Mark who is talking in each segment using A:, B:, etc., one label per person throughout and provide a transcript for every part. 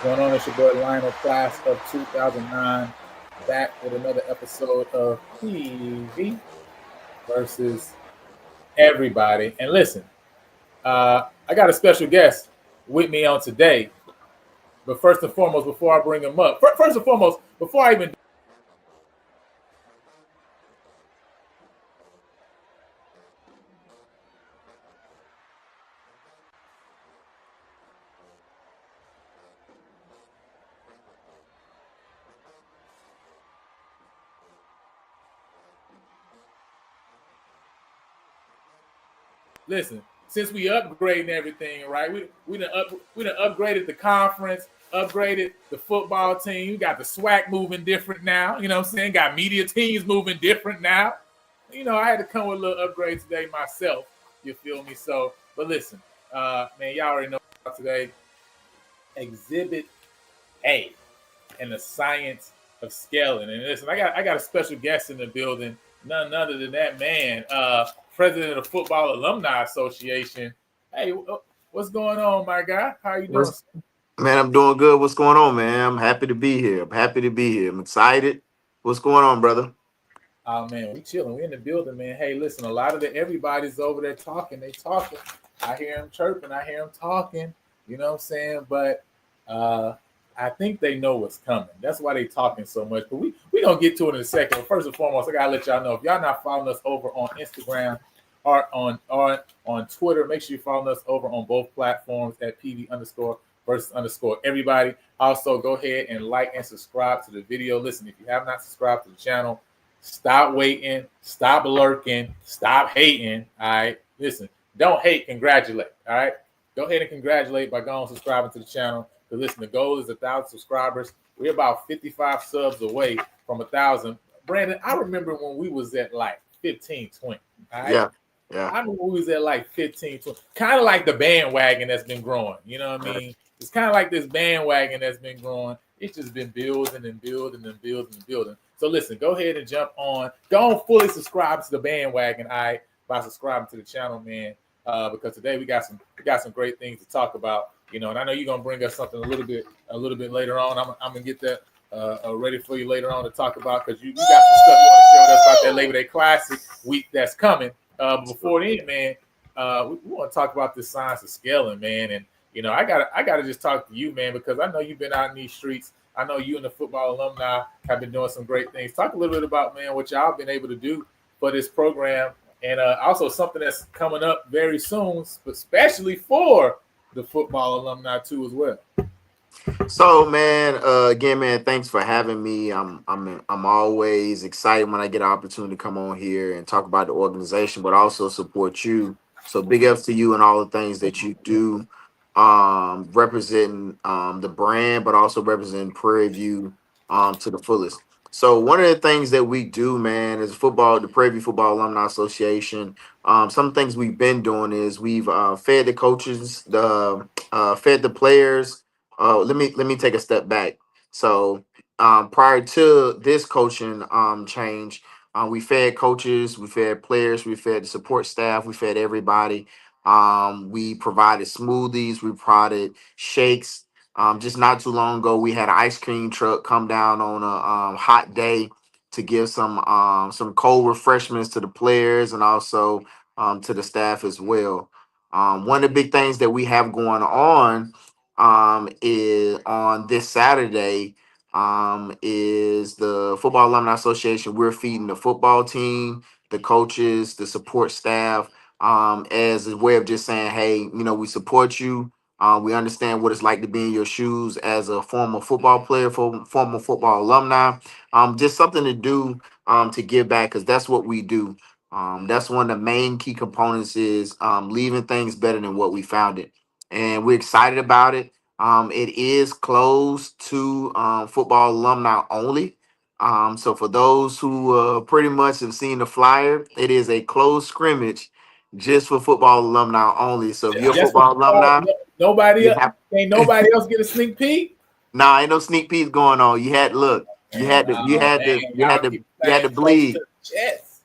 A: Going on, it's your boy Lionel, class of 2009, back with another episode of PV versus everybody. And listen, I got a special guest with me on today. But first and foremost, before I bring him up, first and foremost, before I even listen, since we upgrading everything, right? We done upgraded the conference, upgraded the football team. We got the SWAC moving different now. You know what I'm saying? Got media teams moving different now. You know, I had to come with a little upgrade today myself. You feel me? So, but listen, man, y'all already know about today. Exhibit A in the science of scaling. And listen, I got a special guest in the building, none other than that man, president of the Football Alumni Association. Hey, what's going on, my guy? How you doing?
B: Man, I'm doing good. What's going on, man? I'm happy to be here. I'm excited. What's going on, brother?
A: Oh, man, we chilling. We in the building, man. Hey, listen, a lot of everybody's over there talking. They talking. I hear them chirping. I hear them talking. You know what I'm saying? But I think they know what's coming. That's why they talking so much. But we gonna get to it in a second. But first and foremost, I gotta let y'all know, if y'all not following us over on Instagram or on Twitter, make sure you follow us over on both platforms at PV_versus_everybody. Also, go ahead and like and subscribe to the video. Listen, if you have not subscribed to the channel, stop waiting, stop lurking, stop hating. All right. Listen, don't hate, congratulate. All right. go ahead and congratulate by going and subscribing to the channel. Because listen, the goal is 1,000 subscribers. We're about 55 subs away from 1,000. Brandon, I remember when we was at like 15, 20. All right.
B: Yeah, yeah.
A: I remember we was at like 15, 20. Kind of like the bandwagon that's been growing. You know what I mean? It's kind of like this bandwagon that's been growing. It's just been building and building and building and building. So listen, go ahead and jump on. Go on, fully subscribe to the bandwagon, all right, by subscribing to the channel, man. Because today we got some great things to talk about. You know, and I know you're gonna bring us something a little bit later on. I'm gonna get that ready for you later on to talk about, because you got some stuff you want to share with us about that Labor Day Classic week that's coming. Before then, man, we want to talk about this science of scaling, man. And you know, I gotta just talk to you, man, because I know you've been out in these streets. I know you and the football alumni have been doing some great things. Talk a little bit about, man, what y'all been able to do for this program, and also something that's coming up very soon, especially for the football alumni too, as well.
B: So, man, again, man, thanks for having me. I'm always excited when I get an opportunity to come on here and talk about the organization, but also support you. So, big ups to you and all the things that you do, representing the brand, but also representing Prairie View to the fullest. So, one of the things that we do, man, is the Prairie View Football Alumni Association. Some things we've been doing is we've fed the coaches, fed the players. Let me take a step back. So prior to this coaching change, we fed coaches, we fed players, we fed the support staff, we fed everybody. We provided smoothies, we provided shakes. Just not too long ago, we had an ice cream truck come down on a hot day to give some cold refreshments to the players and also to the staff as well. One of the big things that we have going on is on this Saturday is the Football Alumni Association. We're feeding the football team, the coaches, the support staff, as a way of just saying, hey, you know, we support you. We understand what it's like to be in your shoes as a former football player, former football alumni. Just something to do to give back, because that's what we do. That's one of the main key components is leaving things better than what we found it, and we're excited about it. It is closed to football alumni only. So for those who pretty much have seen the flyer, it is a closed scrimmage just for football alumni only. So if you're a
A: Just for
B: football alumni,
A: nobody
B: you
A: else,
B: have
A: ain't nobody else get a sneak peek.
B: nah, ain't no sneak peeks going on. You had look,
A: Man, oh man, y'all keep
B: you had
A: things
B: to
A: close to
B: bleed.
A: the chest.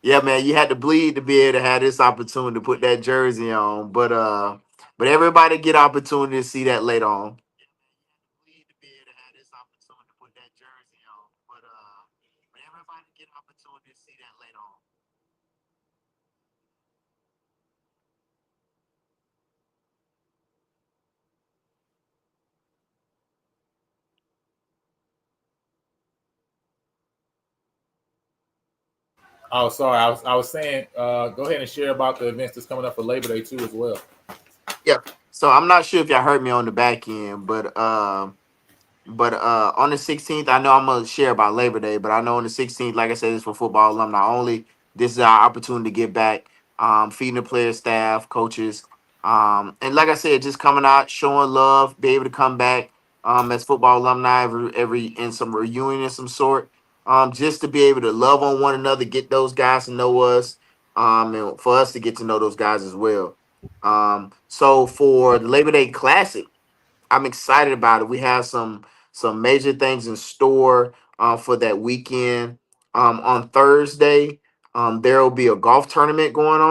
B: Yeah, man, you had to bleed to be able to have this opportunity to put that jersey on. But everybody get opportunity to see that later on. But everybody get opportunity to see that later on.
A: Oh, sorry, I was saying, go ahead and share about the events that's coming up for Labor Day too, as well.
B: Yeah. So I'm not sure if y'all heard me on the back end, but on the 16th, I know I'm gonna share about Labor Day, but I know on the 16th, like I said, it's for football alumni only. This is our opportunity to get back, feeding the players, staff, coaches, and like I said, just coming out, showing love, be able to come back as football alumni every in some reunion of some sort, just to be able to love on one another, get those guys to know us, and for us to get to know those guys as well. So for the Labor Day Classic, I'm excited about it. We have some major things in store for that weekend. On Thursday, there will be a golf tournament going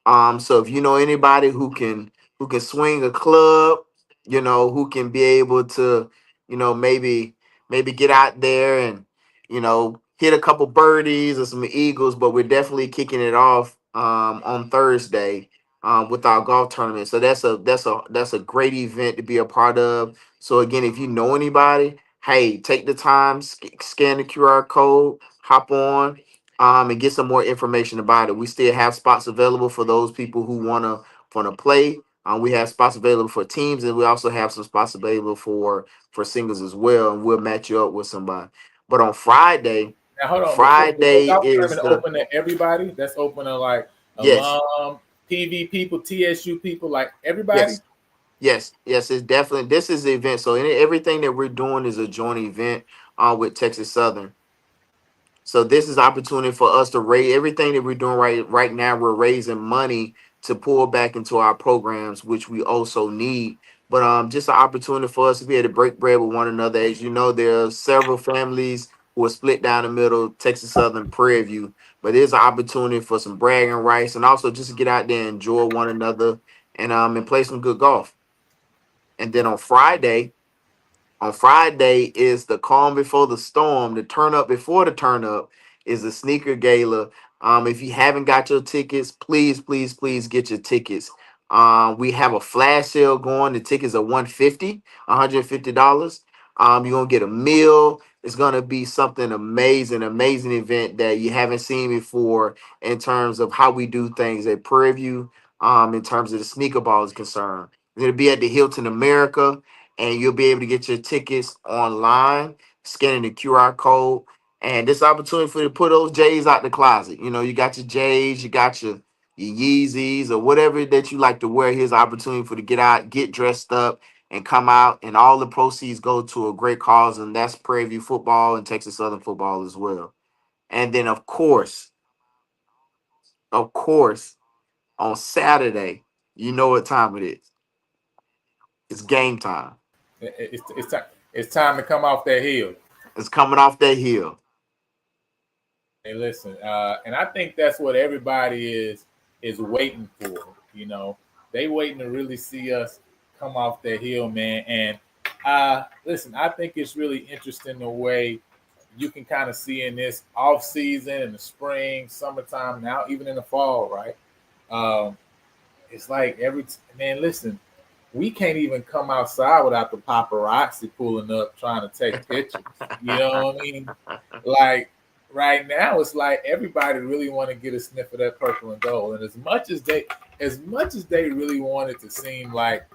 B: on. So if you know anybody who can swing a club, you know, who can be able to, you know, maybe get out there and, you know, hit a couple birdies or some eagles, but we're definitely kicking it off on Thursday with our golf tournament. So that's a great event to be a part of. So again, if you know anybody, hey, take the time, scan the QR code, hop on, and get some more information about it. We still have spots available for those people who wanna play. We have spots available for teams, and we also have some spots available for singles as well. And we'll match you up with somebody. But on Friday,
A: Now hold on, before
B: Friday
A: golf
B: is
A: tournament
B: the
A: open to everybody, that's open to like
B: yes.
A: alum. PV people, TSU people, like everybody.
B: Yes. Yes, it's definitely this is the event. So everything that we're doing is a joint event with Texas Southern. So this is opportunity for us to raise everything that we're doing right now. We're raising money to pour back into our programs, which we also need. But just an opportunity for us to be able to break bread with one another. As you know, there are several families who are split down the middle, Texas Southern, Prairie View. But there's an opportunity for some bragging rights and also just to get out there and enjoy one another and play some good golf. And then on Friday is the calm before the storm. The turn up before the turn up is the sneaker gala. If you haven't got your tickets, please, please, please get your tickets. We have a flash sale going. The tickets are $150. You're gonna get a meal. It's gonna be something amazing, amazing event that you haven't seen before in terms of how we do things at Prairie View. In terms of the sneaker ball is concerned, it'll be at the Hilton America and you'll be able to get your tickets online, scanning the QR code. And this opportunity for you to put those J's out the closet. You know, you got your J's, you got your Yeezys or whatever that you like to wear. Here's an opportunity for you to get out, get dressed up, and come out. And all the proceeds go to a great cause, and that's Prairie View football and Texas Southern football as well. And then of course, on Saturday, you know what time it is. It's game time.
A: It's time to come off that hill.
B: It's coming off that hill.
A: Hey, listen, and I think that's what everybody is waiting for. You know, they waiting to really see us come off that hill, man. And listen, I think it's really interesting the way you can kind of see in this off season, in the spring, summertime, now even in the fall, right? Um, it's like man. Listen, we can't even come outside without the paparazzi pulling up trying to take pictures. You know what I mean? Like right now, it's like everybody really want to get a sniff of that purple and gold, and as much as they really want it to seem like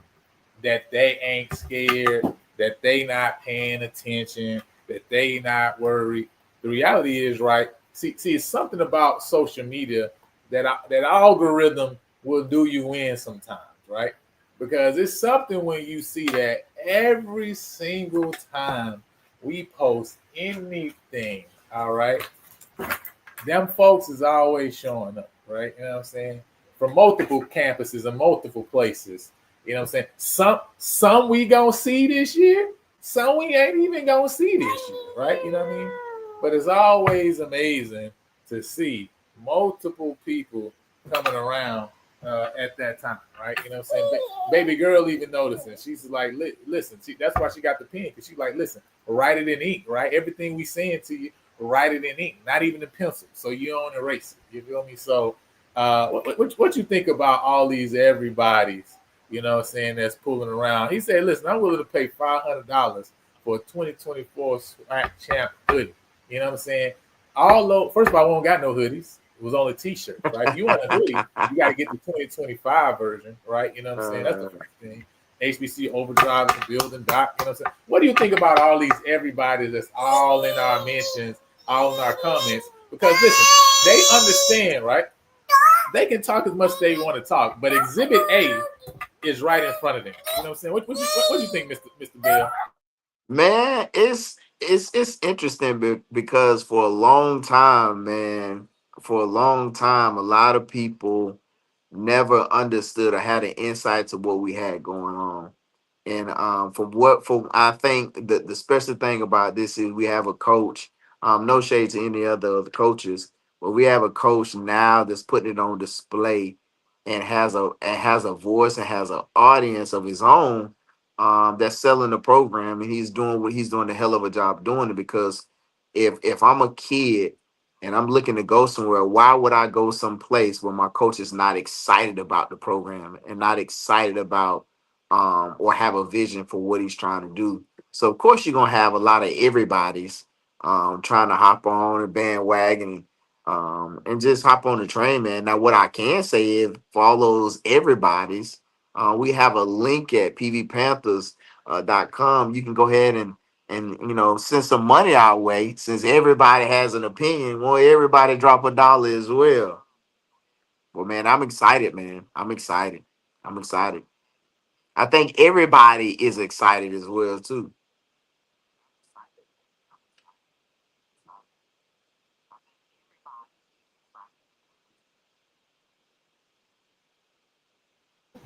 A: that they ain't scared, that they not paying attention, that they not worried. The reality is, right? See, it's something about social media that algorithm will do you in sometimes, right? Because it's something when you see that every single time we post anything, all right, them folks is always showing up, right? You know what I'm saying? From multiple campuses and multiple places. You know what I'm saying? Some we gonna see this year, some we ain't even gonna see this year, right? You know what I mean? But it's always amazing to see multiple people coming around at that time, right? You know what I'm saying? Baby girl even noticing. She's like, listen, that's why she got the pen, because she's like, listen, write it in ink, right? Everything we saying to you, write it in ink, not even in pencil, so you don't erase it. You feel me? So, what you think about all these everybody's? You know what I'm saying, that's pulling around. He said, listen, I'm willing to pay $500 for a 2024 SWAC champ hoodie. You know what I'm saying? Although, first of all, we don't got no hoodies. It was only t-shirts, right? If you want a hoodie, you got to get the 2025 version, right? You know what I'm saying? That's the first thing. HBC Overdrive is the building doc. You know what I'm saying? What do you think about all these everybody that's all in our mentions, all in our comments? Because listen, they understand, right? They can talk as much as they want to talk, but Exhibit A is right in front of them. You know what I'm saying? What do you think, Mr. Bill?
B: Man, it's interesting because for a long time, man, for a long time, a lot of people never understood or had an insight to what we had going on. And for I think the special thing about this is we have a coach. No shade to any other of the coaches, but we have a coach now that's putting it on display and has a voice and has an audience of his own, that's selling the program, and he's doing what he's doing a hell of a job doing it. Because if I'm a kid and I'm looking to go somewhere, why would I go someplace where my coach is not excited about the program and not excited about or have a vision for what he's trying to do? So of course you're gonna have a lot of everybody's trying to hop on a bandwagon and just hop on the train, man. Now what I can say is for all those everybody's, we have a link at pvpanthers.com. You can go ahead and send some money our way, since everybody has an opinion. Well, everybody drop $1 as well. Well, man, I'm excited, man. I'm excited. I'm excited. I think everybody is excited as well too.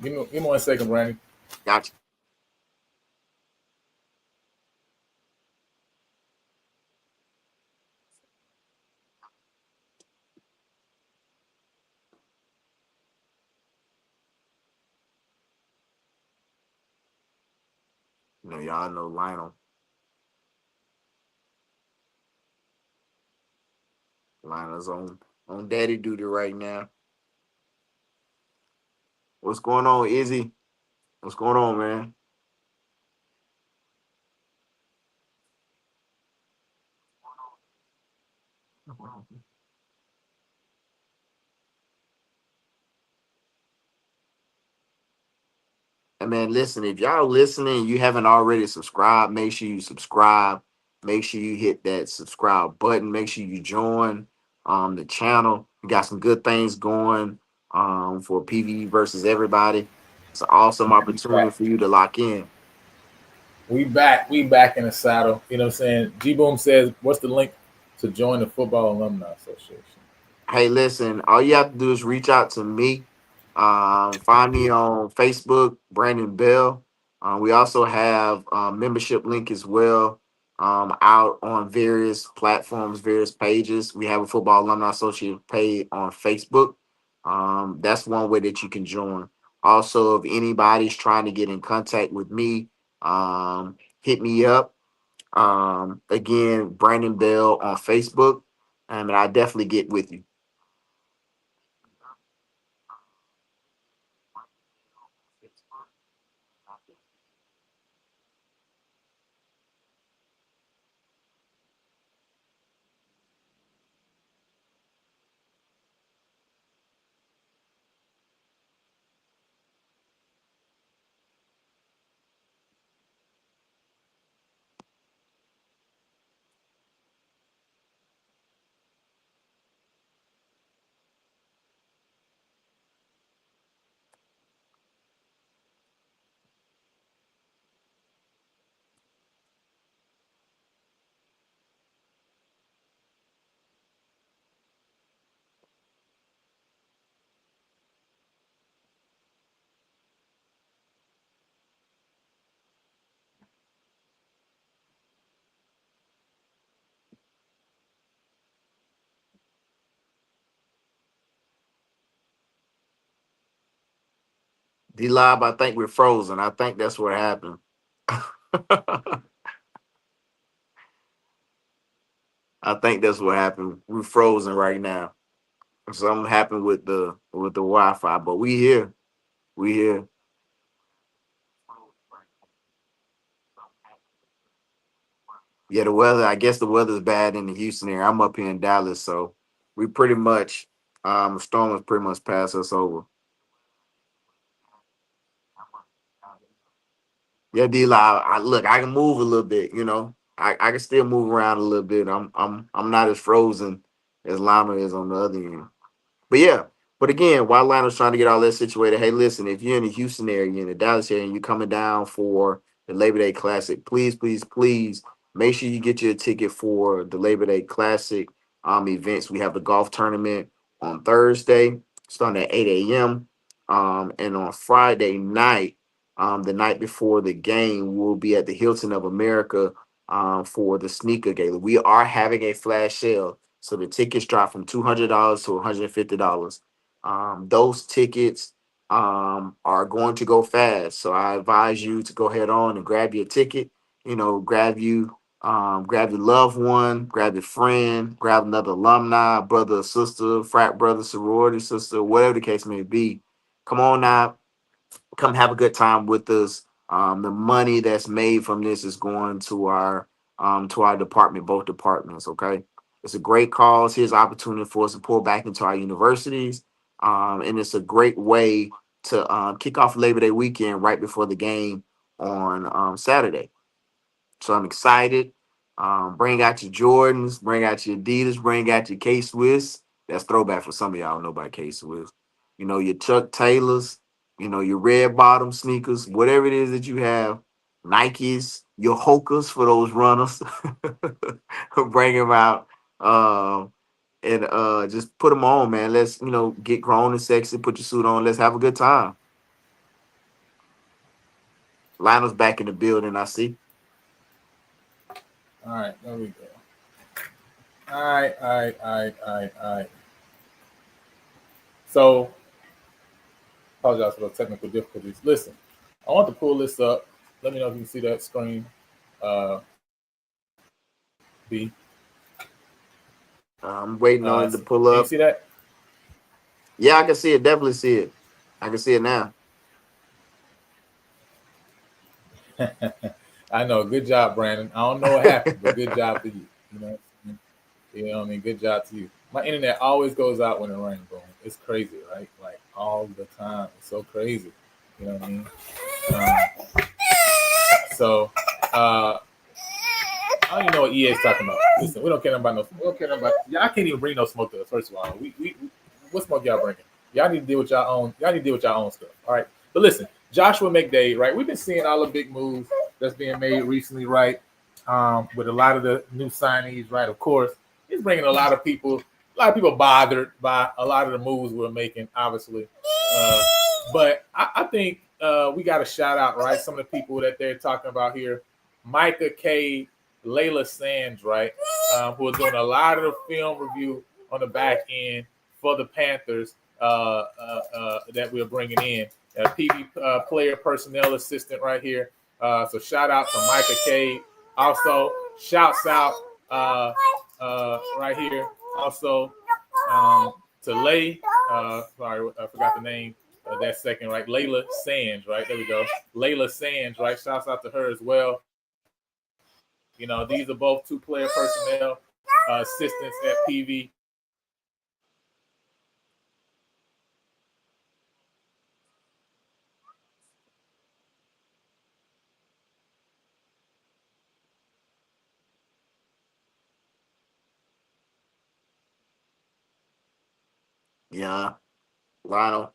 A: Give me 1 second, Randy.
B: Gotcha. You know, y'all know Lionel. Lionel's on daddy duty right now. What's going on, Izzy? What's going on, man? And man, listen, if y'all listening, you haven't already subscribed, make sure you subscribe. Make sure you hit that subscribe button. Make sure you join the channel. We got some good things going for PV versus everybody. It's an awesome
A: We
B: opportunity
A: back.
B: for you to lock in.
A: We back. We back in the saddle. You know what I'm saying? G Boom says, "What's the link to join the Football Alumni Association?"
B: Hey, listen, all you have to do is reach out to me. Find me on Facebook, Brandon Bell. We also have membership link as well out on various platforms, various pages. We have a Football Alumni Associate page on Facebook. That's one way that you can join. Also, if anybody's trying to get in contact with me, hit me up. Again, Brandon Bell on Facebook, and I definitely get with you. D Live, I think we're frozen. I think that's what happened. I think that's what happened. We're frozen right now. Something happened with the Wi-Fi, but we here. We here. Yeah, the weather. I guess the weather's bad in the Houston area. I'm up here in Dallas, so we pretty much the storm has pretty much passed us over. Yeah, D Live. Look, I can move a little bit. I can still move around a little bit. I'm not as frozen as Lama is on the other end. But yeah, but again, while Lionel's trying to get all that situated, hey, listen, if you're in the Houston area, you're in the Dallas area, and you're coming down for the Labor Day Classic, please, please, please make sure you get your ticket for the Labor Day Classic events. We have the golf tournament on Thursday, starting at 8 a.m. And on Friday night, the night before the game, we'll be at the Hilton of America for the sneaker gala. We are having a flash sale. So the tickets drop from $200 to $150. Those tickets are going to go fast. So I advise you to go ahead on and grab your ticket. Grab your loved one, grab your friend, grab another alumni, brother, sister, frat brother, sorority sister, whatever the case may be. Come on out, come have a good time with us. The money that's made from this is going to our department, both departments. Okay, it's a great cause. Here's an opportunity for us to pour back into our universities, and it's a great way to kick off Labor Day weekend right before the game on Saturday. So I'm excited. Bring out your Jordans, bring out your Adidas, bring out your K Swiss. That's throwback for some of y'all know about K Swiss. your Chuck Taylors, your red bottom sneakers, whatever it is that you have, Nikes, your Hokas for those runners. Bring them out. And just put them on, man. Let's, get grown and sexy, put your suit on, let's have a good time. Lionel's back in the building, I see.
A: All right, there we go. All right, all right, all right, all right, all right. So, apologize for the technical difficulties. Listen, I want to pull this up. Let me know if you can see that screen. Uh, B.
B: I'm waiting on it to pull
A: Can you
B: up.
A: see that?
B: Yeah, I can see it. Definitely see it. I can see it now.
A: I know. Good job, Brandon. I don't know what happened, but good job to you. You know, what I mean. Good job to you. My internet always goes out when it rains, bro. It's crazy, right? Like all the time. It's so crazy. You know what I mean? Um, so I don't even know what EA is talking about. Listen, we don't care about no. We don't care about. Y'all can't even bring no smoke to us. First of all, what smoke y'all bringing? Y'all need to deal with y'all own. Y'all need to deal with y'all own stuff. All right. But listen, Joshua McDade, right? We've been seeing all the big moves that's being made recently, right? With a lot of the new signees, right? Of course, he's bringing a lot of people. A lot of people bothered by a lot of the moves we're making, obviously. But I think we got to shout out, right? Some of the people that they're talking about here. Micah K, Layla Sands, right? Who are doing a lot of the film review on the back end for the Panthers that we're bringing in. PV player personnel assistant right here. So shout out to Micah K. Also, shouts out right here. Also to Lay. Sorry, I forgot the name. That second, right? Layla Sands, right? There we go. Layla Sands, right? Shouts out to her as well. These are both two-player personnel assistants at PV.
B: Yeah, Lionel.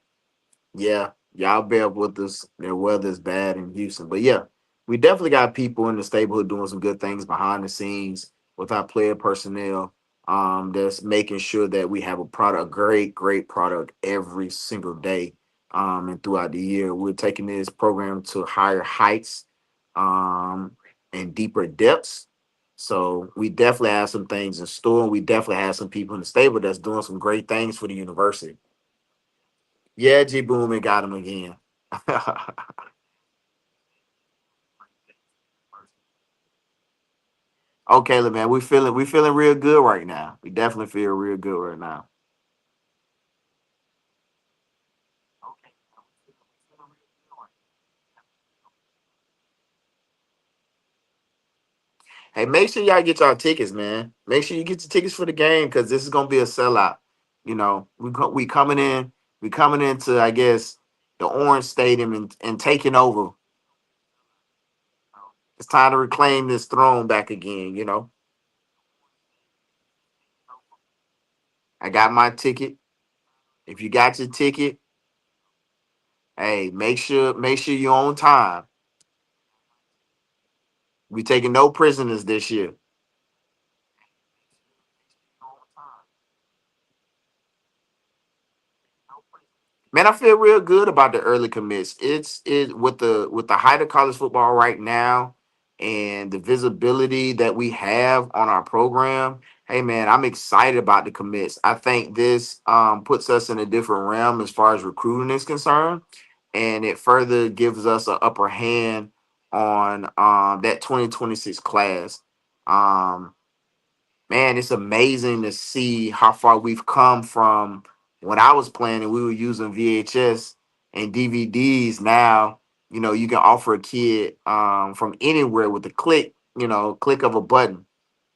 B: Yeah, y'all bear with us. The weather's bad in Houston, but yeah, we definitely got people in the stable doing some good things behind the scenes with our player personnel. That's making sure that we have a product, a great, great product every single day. And throughout the year, we're taking this program to higher heights, and deeper depths. So we definitely have some things in store. And we definitely have some people in the stable that's doing some great things for the university. Yeah, G Boom got him again. Okay, man, we feeling real good right now. We definitely feel real good right now. Hey, make sure y'all get y'all tickets, man. Make sure you get your tickets for the game because this is gonna be a sellout. We coming into, I guess, the Orange Stadium and taking over. It's time to reclaim this throne back again. I got my ticket. If you got your ticket, hey, make sure you're on time. We taking no prisoners this year. Man, I feel real good about the early commits. It with the height of college football right now and the visibility that we have on our program. Hey man, I'm excited about the commits. I think this puts us in a different realm as far as recruiting is concerned, and it further gives us an upper hand on that 2026 class. Um, Man, it's amazing to see how far we've come from when I was playing and we were using VHS and DVDs. Now, you can offer a kid from anywhere with a click of a button,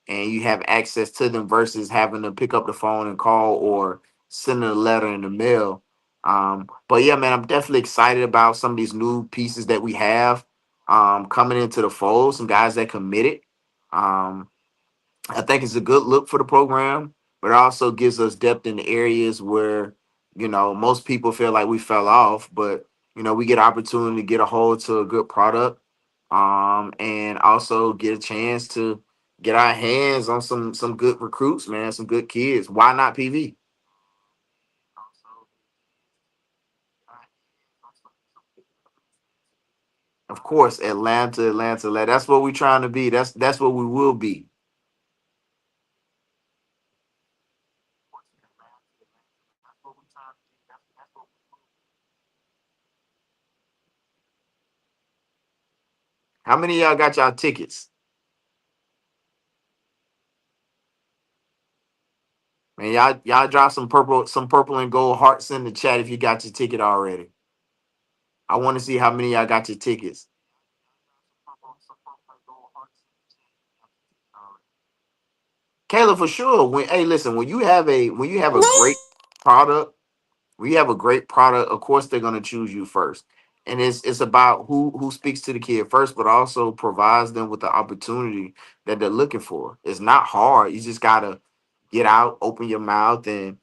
B: and you have access to them versus having to pick up the phone and call or send a letter in the mail. But yeah, man, I'm definitely excited about some of these new pieces that we have coming into the fold. Some guys that committed. Um, I think it's a good look for the program, but it also gives us depth in the areas where Most people feel like we fell off, but we get opportunity to get a hold to a good product, and also get a chance to get our hands on some good recruits, man, some good kids. Why not PV? Of course, Atlanta. That's what we're trying to be. That's what we will be. How many of y'all got y'all tickets? Man, y'all drop some purple and gold hearts in the chat if you got your ticket already. I want to see how many of y'all got your tickets. Kayla, for sure. Hey, listen, when you have a great product, when you have a great product, of course they're gonna choose you first. And it's about who speaks to the kid first, but also provides them with the opportunity that they're looking for. It's not hard. You just gotta get out, open your mouth, and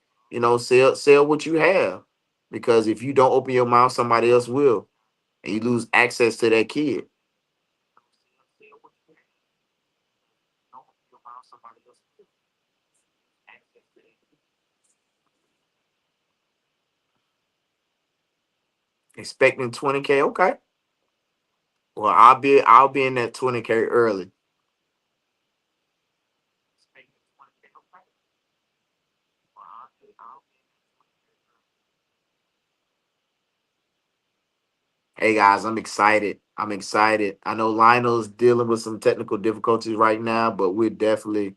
B: sell what you have. Because if you don't open your mouth, somebody else will, and you lose access to that kid. Expecting 20K, okay. Well, I'll be in that 20K early. Hey guys, I'm excited. I'm excited. I know Lionel's dealing with some technical difficulties right now, but we're definitely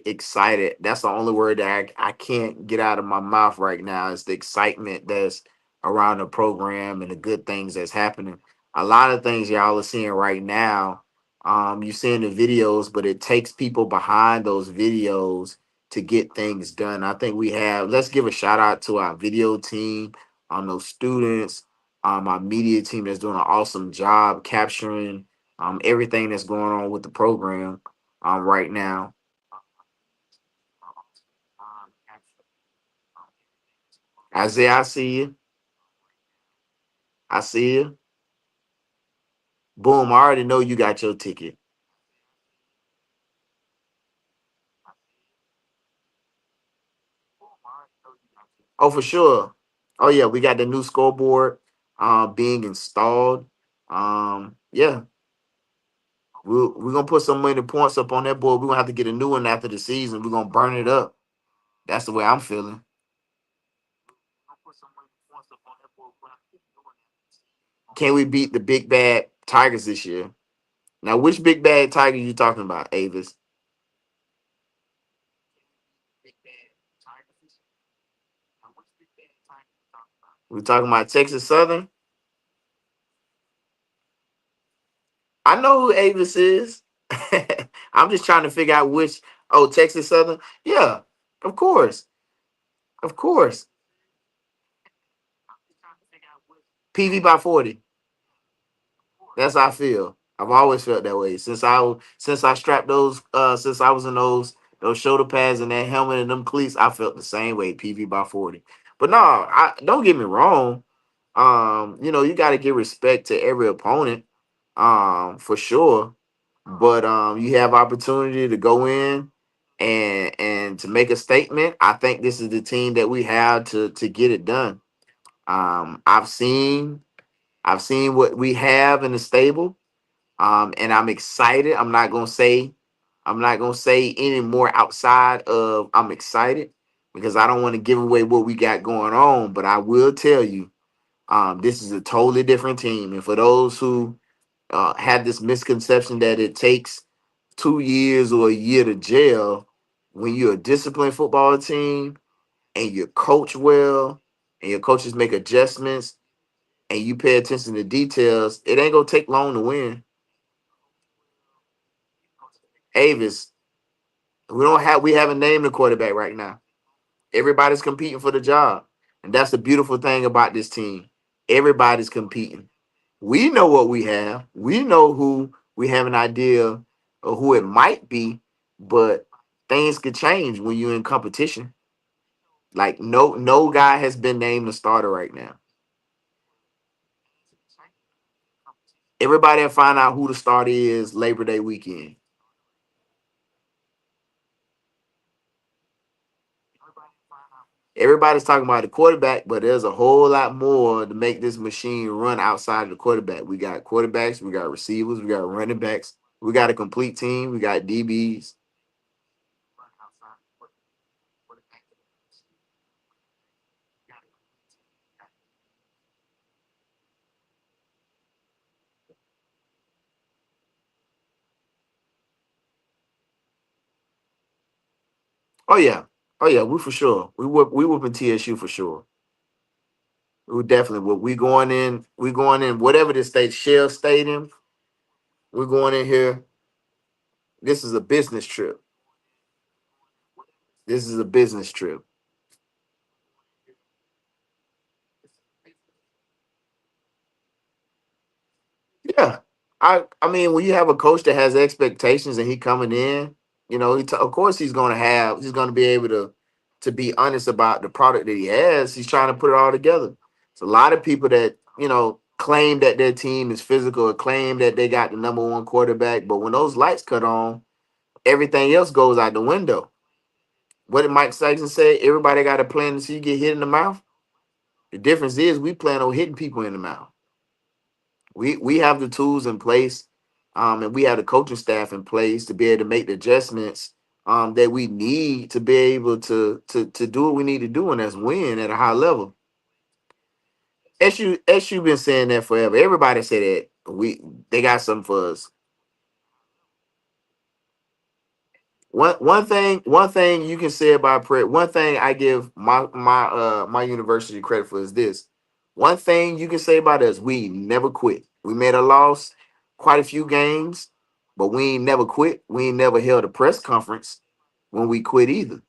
B: excited. That's the only word that I can't get out of my mouth right now is the excitement that's around the program and the good things that's happening. A lot of things y'all are seeing right now. You're seeing the videos, but it takes people behind those videos to get things done. I think let's give a shout out to our video team, on those students, my media team that's doing an awesome job capturing everything that's going on with the program right now. Isaiah, I see you. I see you. Boom, I already know you got your ticket. Oh, for sure. Oh, yeah, we got the new scoreboard being installed. Yeah, we're going to put some money points up on that board. We're going to have to get a new one after the season. We're going to burn it up. That's the way I'm feeling. Can we beat the big bad Tigers this year? Now, which big bad tiger you talking about, Avis? We talking about Texas Southern? I know who Avis is. I'm just trying to figure out which. Oh, Texas Southern? Yeah, of course. Of course. PV by 40. That's how I feel. I've always felt that way. Since I strapped since I was in those shoulder pads and that helmet and them cleats, I felt the same way, PV by 40. But no, I don't get me wrong. You gotta give respect to every opponent, for sure. But you have opportunity to go in and to make a statement. I think this is the team that we have to get it done. I've seen what we have in the stable, and I'm excited. I'm not gonna say any more outside of I'm excited because I don't want to give away what we got going on. But I will tell you, this is a totally different team. And for those who had this misconception that it takes 2 years or a year to jail, when you're a disciplined football team and you coach well and your coaches make adjustments and you pay attention to details, it ain't gonna take long to win. Avis, we haven't named the quarterback right now. Everybody's competing for the job. And that's the beautiful thing about this team. Everybody's competing. We know what we have. We know who we have an idea of who it might be, but things could change when you're in competition. Like no guy has been named a starter right now. Everybody will find out who the starter is Labor Day weekend. Everybody's talking about the quarterback, but there's a whole lot more to make this machine run outside of the quarterback. We got quarterbacks, we got receivers, we got running backs, we got a complete team, we got DBs. Oh yeah, oh yeah, we for sure. We whooping TSU for sure. We definitely will. We going in. We going in. Whatever the state Shell Stadium. We're going in here. This is a business trip. This is a business trip. Yeah, I mean, when you have a coach that has expectations and he coming in, of course he's going to be able to be honest about the product that he has. He's trying to put it all together. It's a lot of people that claim that their team is physical or claim that they got the number one quarterback, but when those lights cut on, everything else goes out the window. What did Mike Tyson say? Everybody got a plan until you get hit in the mouth. The difference is we plan on hitting people in the mouth. We have the tools in place, and we have the coaching staff in place to be able to make the adjustments that we need to be able to do what we need to do, and that's win at a high level. SU been saying that forever. Everybody say that they got something for us. One thing you can say about Prairie. One thing I give my university credit for is this. One thing you can say about us: we never quit. We made a loss quite a few games, but we ain't never quit. We ain't never held a press conference when we quit either.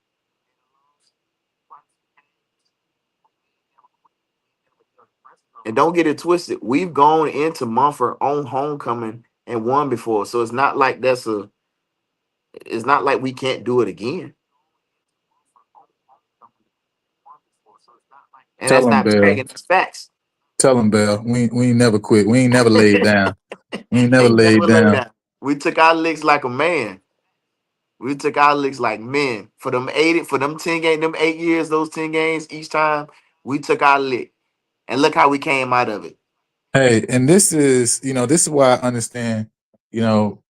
B: And don't get it twisted. We've gone into Mumford on homecoming and won before, so it's not like that's a. It's not like we can't do it again. And
A: Tell
B: that's
A: them,
B: not
A: Bell.
B: bragging. That's facts.
A: Tell them, Bell. We ain't never quit. We ain't never laid down. We ain't never
B: Ain't
A: laid
B: never laid
A: down.
B: down. We took our licks like a man. We took our licks like men. For them 10 games, them 8 years, those 10 games each time, we took our lick. And look how we came out of it.
A: Hey, and this is why I understand, you know,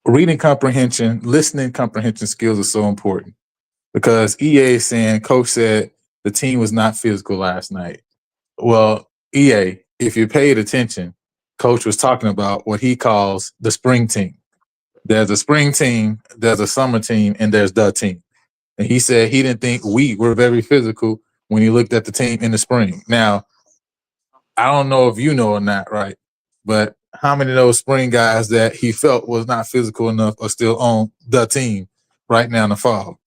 A: reading comprehension, listening comprehension skills are so important because EA is saying, Coach said the team was not physical last night. Well, EA, if you paid attention, Coach was talking about what he calls the spring team. There's a spring team, there's a summer team, and there's the team. And he said he didn't think we were very physical when he looked at the team in the spring. Now, I don't know if you know or not, right? But how many of those spring guys that he felt was not physical enough are still on the team right now in the fall?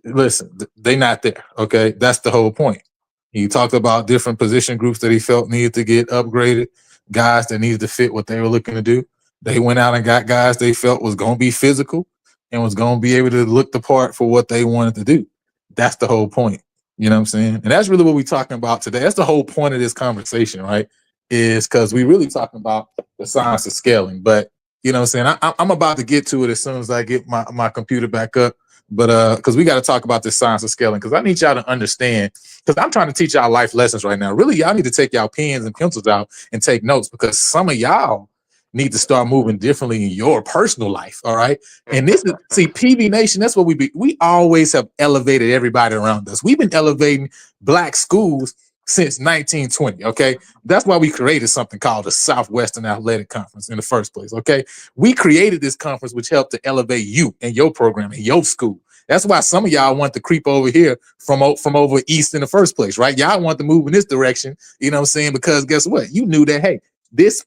A: Listen, they not there. Okay, that's the whole point. He talked about different position groups that he felt needed to get upgraded, guys that needed to fit what they were looking to do. They went out and got guys they felt was going to be physical and was going to be able to look the part for what they wanted to do. That's the whole point. You know what I'm saying? And that's really what we're talking about today. That's the whole point of this conversation, right? Is because we really talking about the science of scaling. But you know what I'm saying? I'm about to get to it as soon as I get my computer back up. But because we got to talk about this science of scaling, because I need y'all to understand, because I'm trying to teach y'all life lessons right now. Really, y'all need to take y'all pens and pencils out and take notes, because some of y'all need to start moving differently in your personal life. All right. And this is, see, PV Nation, that's what we always have elevated everybody around us. We've been elevating black schools since 1920. Okay. That's why we created something called the Southwestern Athletic Conference in the first place. Okay. We created this conference, which helped to elevate you and your program and your school. That's why some of y'all want to creep over here from over east in the first place, right? Y'all want to move in this direction, you know what I'm saying? Because guess what? You knew that, hey, this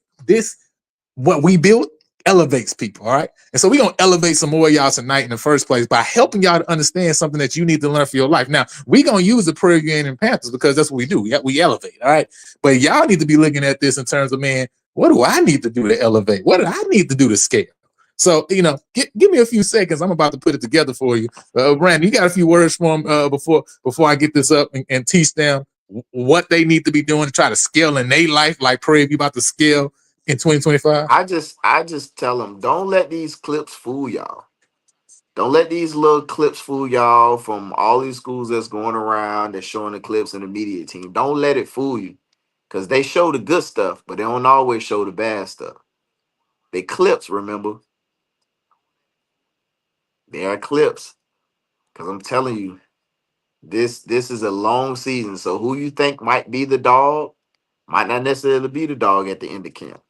A: what we built elevates people, all right? And so we're going to elevate some more of y'all tonight in the first place by helping y'all to understand something that you need to learn for your life. Now, we're going to use the Prairie and Panthers because that's what we do. We elevate, all right? But y'all need to be looking at this in terms of, man, what do I need to do to elevate? What do I need to do to scale? So, give me a few seconds. I'm about to put it together for you. Brandon, you got a few words for them before I get this up and teach them what they need to be doing to try to scale in their life, like Prairie, you about to scale in 2025?
B: I just tell them, don't let these clips fool y'all. Don't let these little clips fool y'all from all these schools that's going around that's showing the clips in the media team. Don't let it fool you. Because they show the good stuff, but they don't always show the bad stuff. They clips, remember? They are clips. Because I'm telling you, this is a long season. So who you think might be the dog might not necessarily be the dog at the end of camp.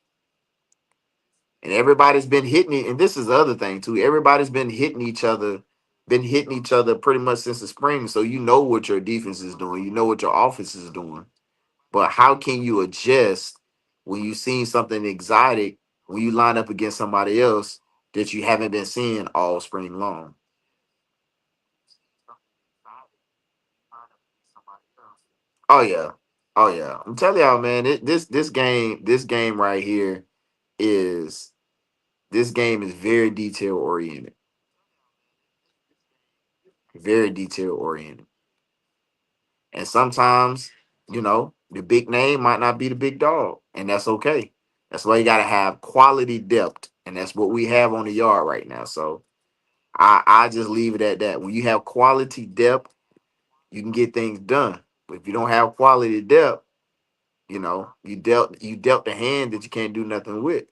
B: And everybody's been hitting it. And this is the other thing too. Everybody's been hitting each other pretty much since the spring. So you know what your defense is doing. You know what your offense is doing. But how can you adjust when you seen something exotic when you line up against somebody else that you haven't been seeing all spring long? Oh yeah. Oh yeah. I'm telling y'all, man, this game right here is this game is very detail oriented. Very detail oriented. And sometimes, the big name might not be the big dog, and that's okay. That's why you gotta have quality depth, and that's what we have on the yard right now. So I just leave it at that. When you have quality depth, you can get things done. But if you don't have quality depth, you dealt the hand that you can't do nothing with.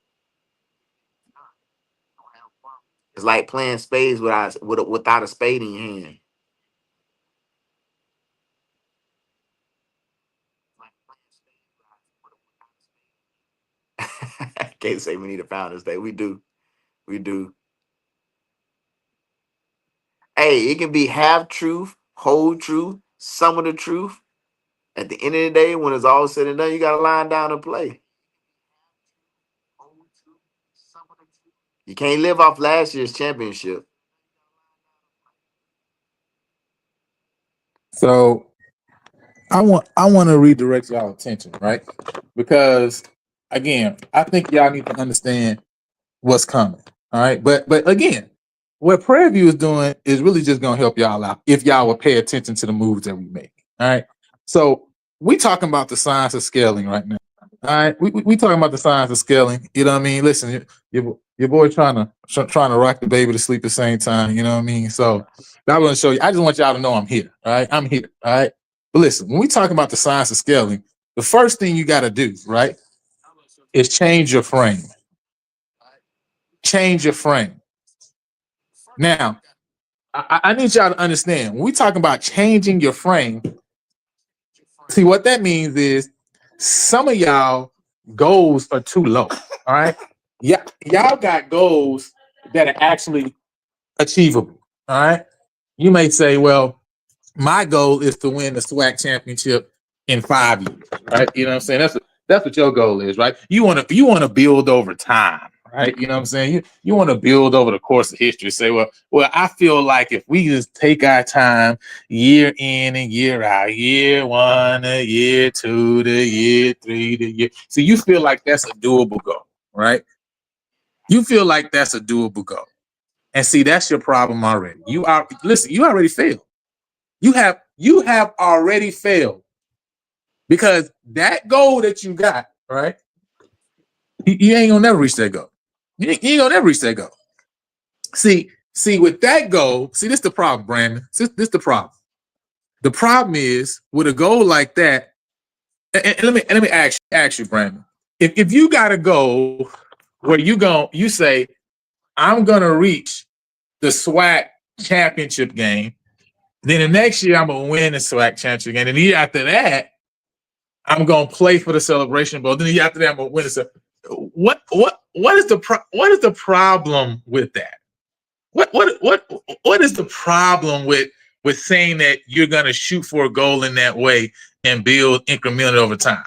B: It's like playing spades without a spade in your hand. Can't say we need a Founders Day. We do. We do. Hey, it can be half truth, whole truth, some of the truth. At the end of the day, when it's all said and done, you got to line down and play. You can't live off last year's championship.
A: So I want to redirect y'all attention, right? Because again, I think y'all need to understand what's coming. All right. But again, what Prairie View is doing is really just gonna help y'all out if y'all will pay attention to the moves that we make. All right. So we talking about the science of scaling right now. All right. We talking about the science of scaling. You know what I mean? Listen, your boy trying to rock the baby to sleep at the same time. You know what I mean? So I want to show you. I just want y'all to know I'm here. All right. I'm here. All right. But listen, when we talk about the science of scaling, the first thing you got to do, right, is change your frame. Change your frame. Now, I need y'all to understand when we talking about changing your frame. See what that means is some of y'all goals are too low. All right, yeah, y'all got goals that are actually achievable. All right, you may say, well, my goal is to win the SWAC championship in 5 years, right? You know what I'm saying? That's what your goal is, right? You want to build over time, right? You know what I'm saying? You want to build over the course of history. Say, well, I feel like if we just take our time year in and year out, year one to year two to year three to year. So you feel like that's a doable goal, right? You feel like that's a doable goal. And see, that's your problem already. You already failed. You have already failed because that goal that you got, right? You ain't gonna never reach that goal. You ain't gonna never reach that goal. See, with that goal, this the problem, Brandon. This the problem. The problem is with a goal like that, and let me ask you, Brandon. If you got a goal where you say, I'm gonna reach the SWAC championship game, then the next year I'm gonna win the SWAC championship game, and the year after that, I'm gonna play for the Celebration Bowl. Then after that, I'm gonna win it. What is the problem with that? What is the problem with saying that you're gonna shoot for a goal in that way and build incrementally over time?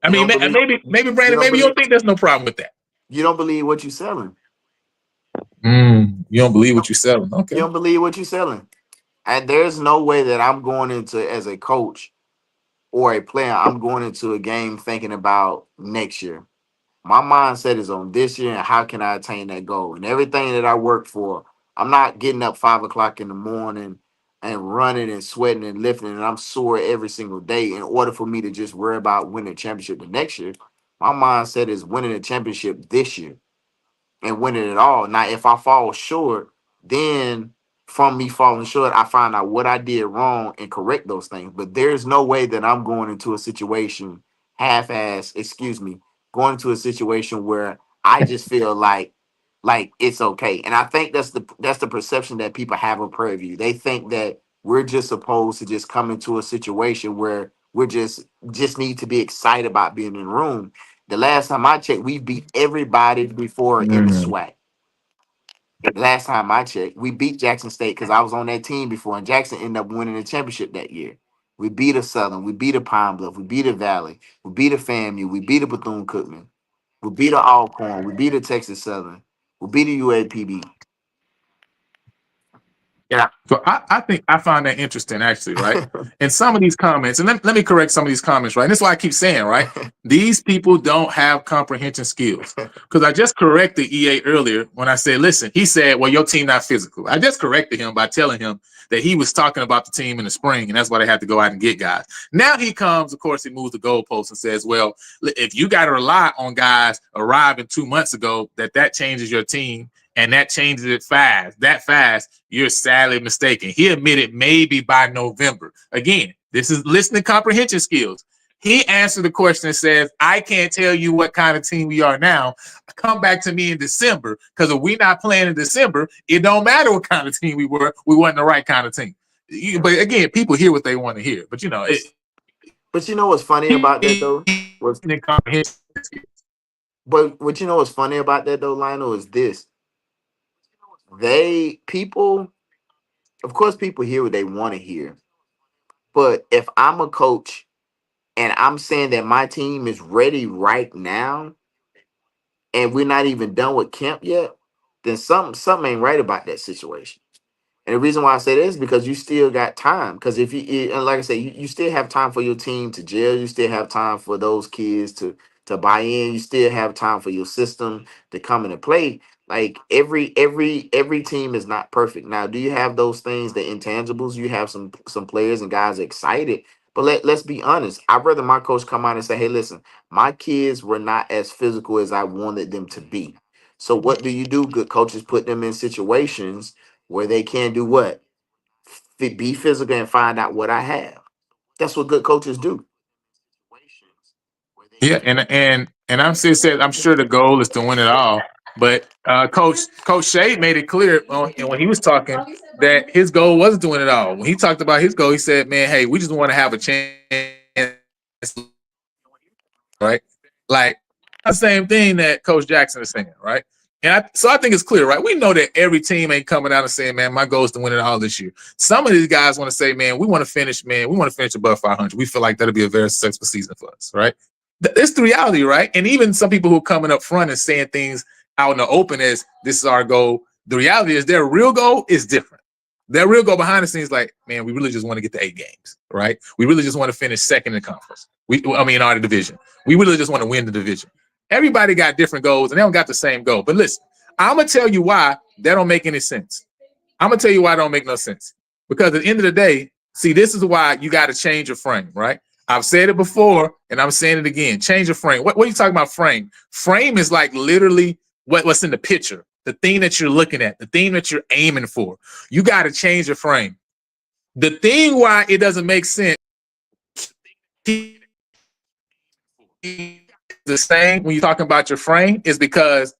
A: I
B: You
A: mean,
B: don't believe
A: maybe
B: you
A: Brandon,
B: don't
A: maybe you
B: believe
A: don't think there's no problem with that.
B: you don't believe what you're selling.
A: You don't believe what you're selling.
B: You
A: Okay.
B: don't believe what you're selling. And there's no way that I'm going into as a coach or a player, I'm going into a game thinking about next year. My mindset is on this year and how can I attain that goal? And everything that I work for, I'm not getting up 5 o'clock in the morning and running and sweating and lifting and I'm sore every single day in order for me to just worry about winning a championship the next year. My mindset is winning a championship this year and winning it all. Now, if I fall short, then from me falling short, I find out what I did wrong and correct those things. But there's no way that I'm going into a situation half-ass, excuse me, going into a situation where I just feel like it's okay. And I think that's the perception that people have of Prairie View. They think that we're just supposed to just come into a situation where we're just need to be excited about being in the room. The last time I checked, we beat everybody before in the
A: Mm.
B: SWAC. Last time I checked, we beat Jackson State because I was on that team before, and Jackson ended up winning the championship that year. We beat a Southern, we beat a Pine Bluff, we beat a Valley, we beat a FAMU, we beat a Bethune Cookman, we beat a Alcorn, we beat a Texas Southern, we beat a UAPB. Yeah.
A: So I think I find that interesting, actually, right? And some of these comments, and let me correct some of these comments, right? And that's why I keep saying, right? These people don't have comprehension skills. Because I just corrected EA earlier when I said, listen, he said, well, your team not physical. I just corrected him by telling him that he was talking about the team in the spring, and that's why they had to go out and get guys. Now he comes, of course, he moves the goalpost and says, well, if you got to rely on guys arriving 2 months ago, that changes your team, and that changes it that fast, you're sadly mistaken. He admitted maybe by November. Again, this is listening comprehension skills. He answered the question and says, I can't tell you what kind of team we are now. Come back to me in December, because if we're not playing in December, it don't matter what kind of team we were. We weren't the right kind of team. But again, people hear what they want to hear. But,
B: But you know what's funny about that, though? But what you know what's funny about that, though, Lionel, is this. People, of course, people hear what they want to hear. But if I'm a coach and I'm saying that my team is ready right now and we're not even done with camp yet, then something ain't right about that situation. And the reason why I say this is because you still got time. Because and like I said, you still have time for your team to gel. You still have time for those kids to buy in. You still have time for your system to come into play. Like every team is not perfect. Now, do you have those things, the intangibles? You have some players and guys excited. But let's be honest. I'd rather my coach come out and say, hey, listen, my kids were not as physical as I wanted them to be. So what do? Good coaches put them in situations where they can do what? Be physical and find out what I have. That's what good coaches do.
A: Yeah, and I'm still saying I'm sure the goal is to win it all. But Coach Shade made it clear and when he was talking that his goal wasn't to win it all. When he talked about his goal, he said, "Man, hey, we just want to have a chance." Right? Like the same thing that Coach Jackson is saying, right? So I think it's clear, right? We know that every team ain't coming out and saying, man, my goal is to win it all this year. Some of these guys want to say, man, we want to finish above 500. We feel like that'll be a very successful season for us, right? It's the reality, right? And even some people who are coming up front and saying things out in the open as this is our goal, the reality is their real goal is different. Their real goal behind the scenes, like, man, we really just want to get to 8 games, right? We really just want to finish second in the conference. In our division. We really just want to win the division. Everybody got different goals and they don't got the same goal. But listen, I'm going to tell you why that don't make any sense. I'm going to tell you why it don't make no sense. Because at the end of the day, see, this is why you got to change your frame, right? I've said it before and I'm saying it again. Change your frame. What are you talking about frame? Frame is like literally what's in the picture, the thing that you're looking at, the thing that you're aiming for. You got to change your frame. The thing why it doesn't make sense the same when you're talking about your frame is because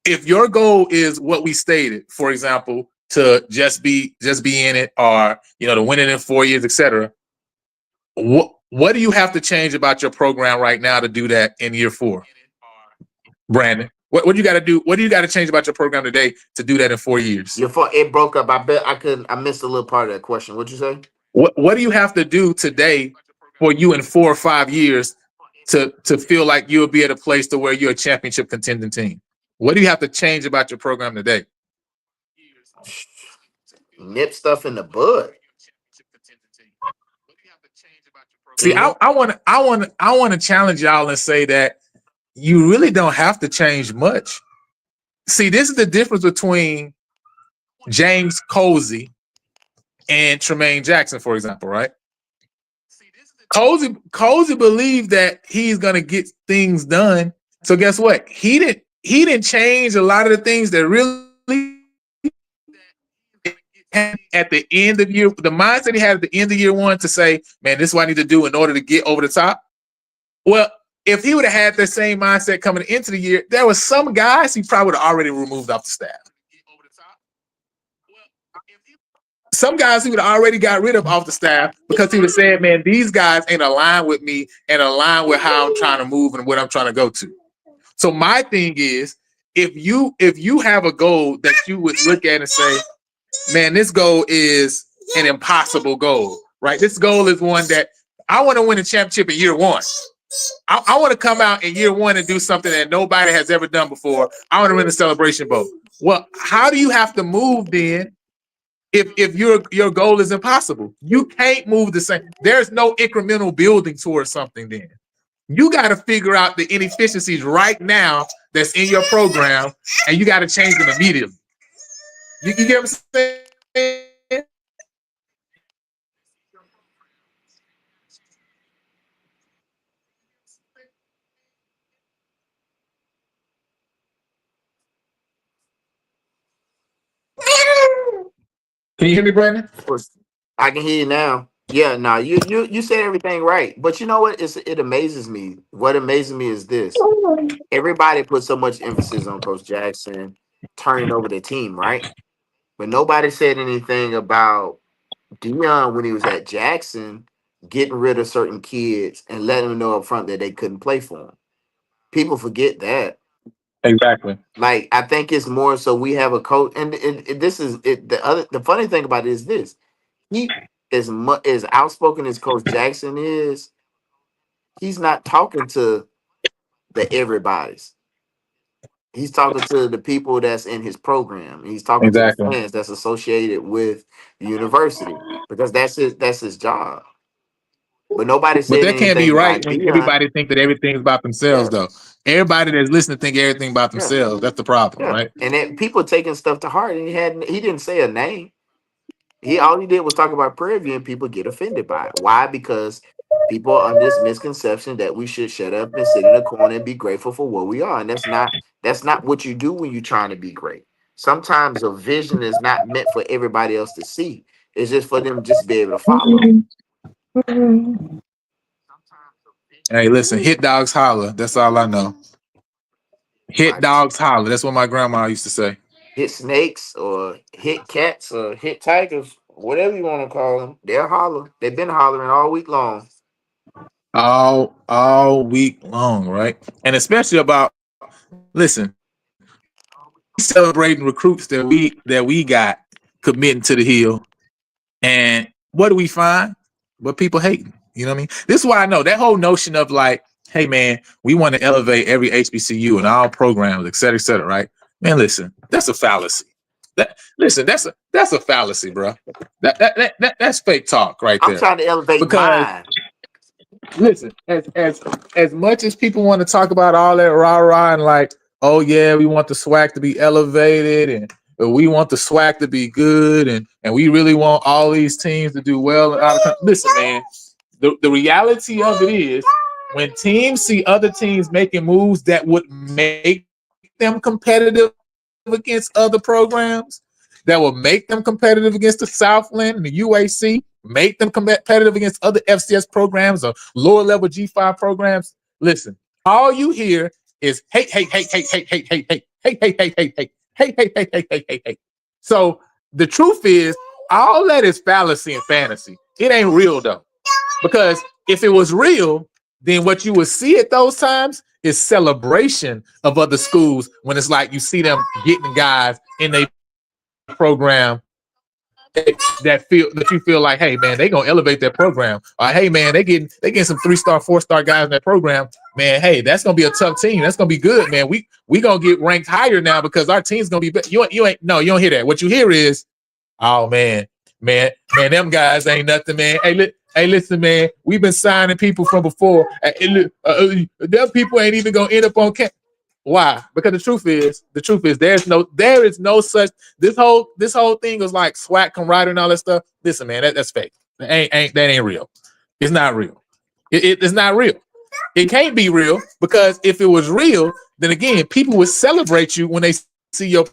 A: if your goal is what we stated, for example, to just be in it or to win it in 4 years, etc. What do you have to change about your program right now to do that in year 4? Brandon, what do you got to do? What do you got to change about your program today to do that in 4 years?
B: It broke up. I bet I missed a little part of that question. What'd you say?
A: What do you have to do today for you in 4 or 5 years to feel like you'll be at a place to where you're a championship contending team? What do you have to change about your program today?
B: Nip stuff in the bud.
A: See, I want to challenge y'all and say that you really don't have to change much. See, this is the difference between James Cozy and Tremaine Jackson, for example, right? Cozy believed that he's gonna get things done. So guess what? He didn't change a lot of the things that really at the end of year, the mindset he had at the end of year one to say, man, this is what I need to do in order to get over the top. Well, if he would have had that same mindset coming into the year, there was some guys he probably would have already removed off the staff. Some guys he would have already got rid of off the staff because he would have said, man, these guys ain't aligned with me and aligned with how I'm trying to move and what I'm trying to go to. So my thing is, if you have a goal that you would look at and say, man, this goal is an impossible goal, right? This goal is one that I want to win a championship in year one. I want to come out in year one and do something that nobody has ever done before. I want to win the Celebration Bowl. Well, how do you have to move then if your goal is impossible? You can't move the same. There's no incremental building towards something then. You got to figure out the inefficiencies right now that's in your program, and you got to change them immediately. You get what I'm saying? Can you hear me, Brandon?
B: I can hear you now. Yeah, no, you said everything right. But you know what? It amazes me. What amazes me is this. Everybody put so much emphasis on Coach Jackson turning over the team, right? But nobody said anything about Dion when he was at Jackson getting rid of certain kids and letting them know up front that they couldn't play for him. People forget that.
A: Exactly.
B: Like, I think it's more so we have a coach, and this is it. The funny thing about it is this: he as outspoken as Coach Jackson is, he's not talking to the everybody's. He's talking to the people that's in his program. He's talking to the
A: Exactly.
B: fans that's associated with the university because that's his job. But nobody
A: But
B: said
A: that can't be
B: anything
A: right
B: about
A: when
B: Dion.
A: everybody think that everything's about themselves,
B: Yeah,
A: though. Everybody that's listening think everything about
B: yeah,
A: themselves. That's the problem,
B: yeah.
A: right?
B: And then people taking stuff to heart, and he didn't say a name. All he did was talk about Prairie, and people get offended by it. Why? Because people are under this misconception that we should shut up and sit in a corner and be grateful for what we are, and that's not what you do when you're trying to be great. Sometimes a vision is not meant for everybody else to see. It's just for them to just be able to follow.
A: Hey, listen, hit dogs holler. That's all I know. Hit
B: Right?
A: dogs holler. That's what my grandma used to say.
B: Hit snakes or hit cats or hit tigers, whatever you want to call them. They'll holler. They've been hollering all week long.
A: All week long, right? And especially about, listen, celebrating recruits that we got committing to the Hill. And what do we find? What people hating. You know what I mean? This is why I know that whole notion of like, hey man, we want to elevate every HBCU and all programs, et cetera, right? Man, listen, that's a fallacy. That's a fallacy, bro. That's fake talk right
B: I'm
A: there.
B: trying to elevate
A: Because
B: mine.
A: listen, as much as people want to talk about all that rah-rah and like, oh yeah, we want the SWAC to be elevated and we want the SWAC to be good and we really want all these teams to do well. Listen, man, the reality of it is when teams see other teams making moves that would make them competitive against other programs, that will make them competitive against the Southland and the UAC, make them competitive against other FCS programs or lower level G5 programs. Listen, all you hear is hate. So the truth is, all that is fallacy and fantasy. It ain't real though. Because if it was real, then what you would see at those times is celebration of other schools when it's like you see them getting guys in their program that you feel like, hey man, they gonna elevate their program. Or hey man, they getting some 3-star, 4-star guys in that program. Man, hey, that's gonna be a tough team. That's gonna be good, man. We gonna get ranked higher now because our team's gonna be better. You don't hear that. What you hear is, oh man, them guys ain't nothing, man. Hey, Hey, listen, man, we've been signing people from before. Them people ain't even gonna end up on camp. Why? Because the truth is, there is no such. This whole thing was like SWAT camaraderie and all that stuff. Listen, man, that's fake. That ain't real. It's not real. It's not real. It can't be real because if it was real, then again, people would celebrate you when they see your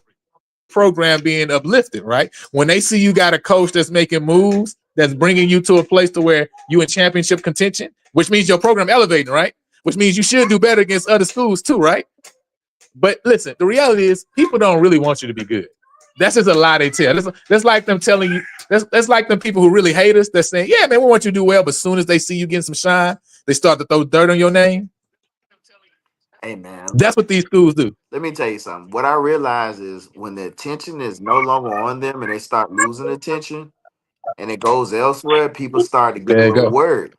A: program being uplifted, right? When they see you got a coach that's making moves, that's bringing you to a place to where you in championship contention, which means your program elevating, right? Which means you should do better against other schools too, right? But listen, the reality is people don't really want you to be good. That's just a lie they tell. That's like them telling you, that's like them people who really hate us that's saying, yeah, man, we want you to do well, but as soon as they see you getting some shine, they start to throw dirt on your name.
B: Hey man,
A: That's what these schools do.
B: let me tell you something. What I realize is when the attention is no longer on them and they start losing attention and it goes elsewhere, people start to get a
A: There you
B: little
A: go.
B: worried.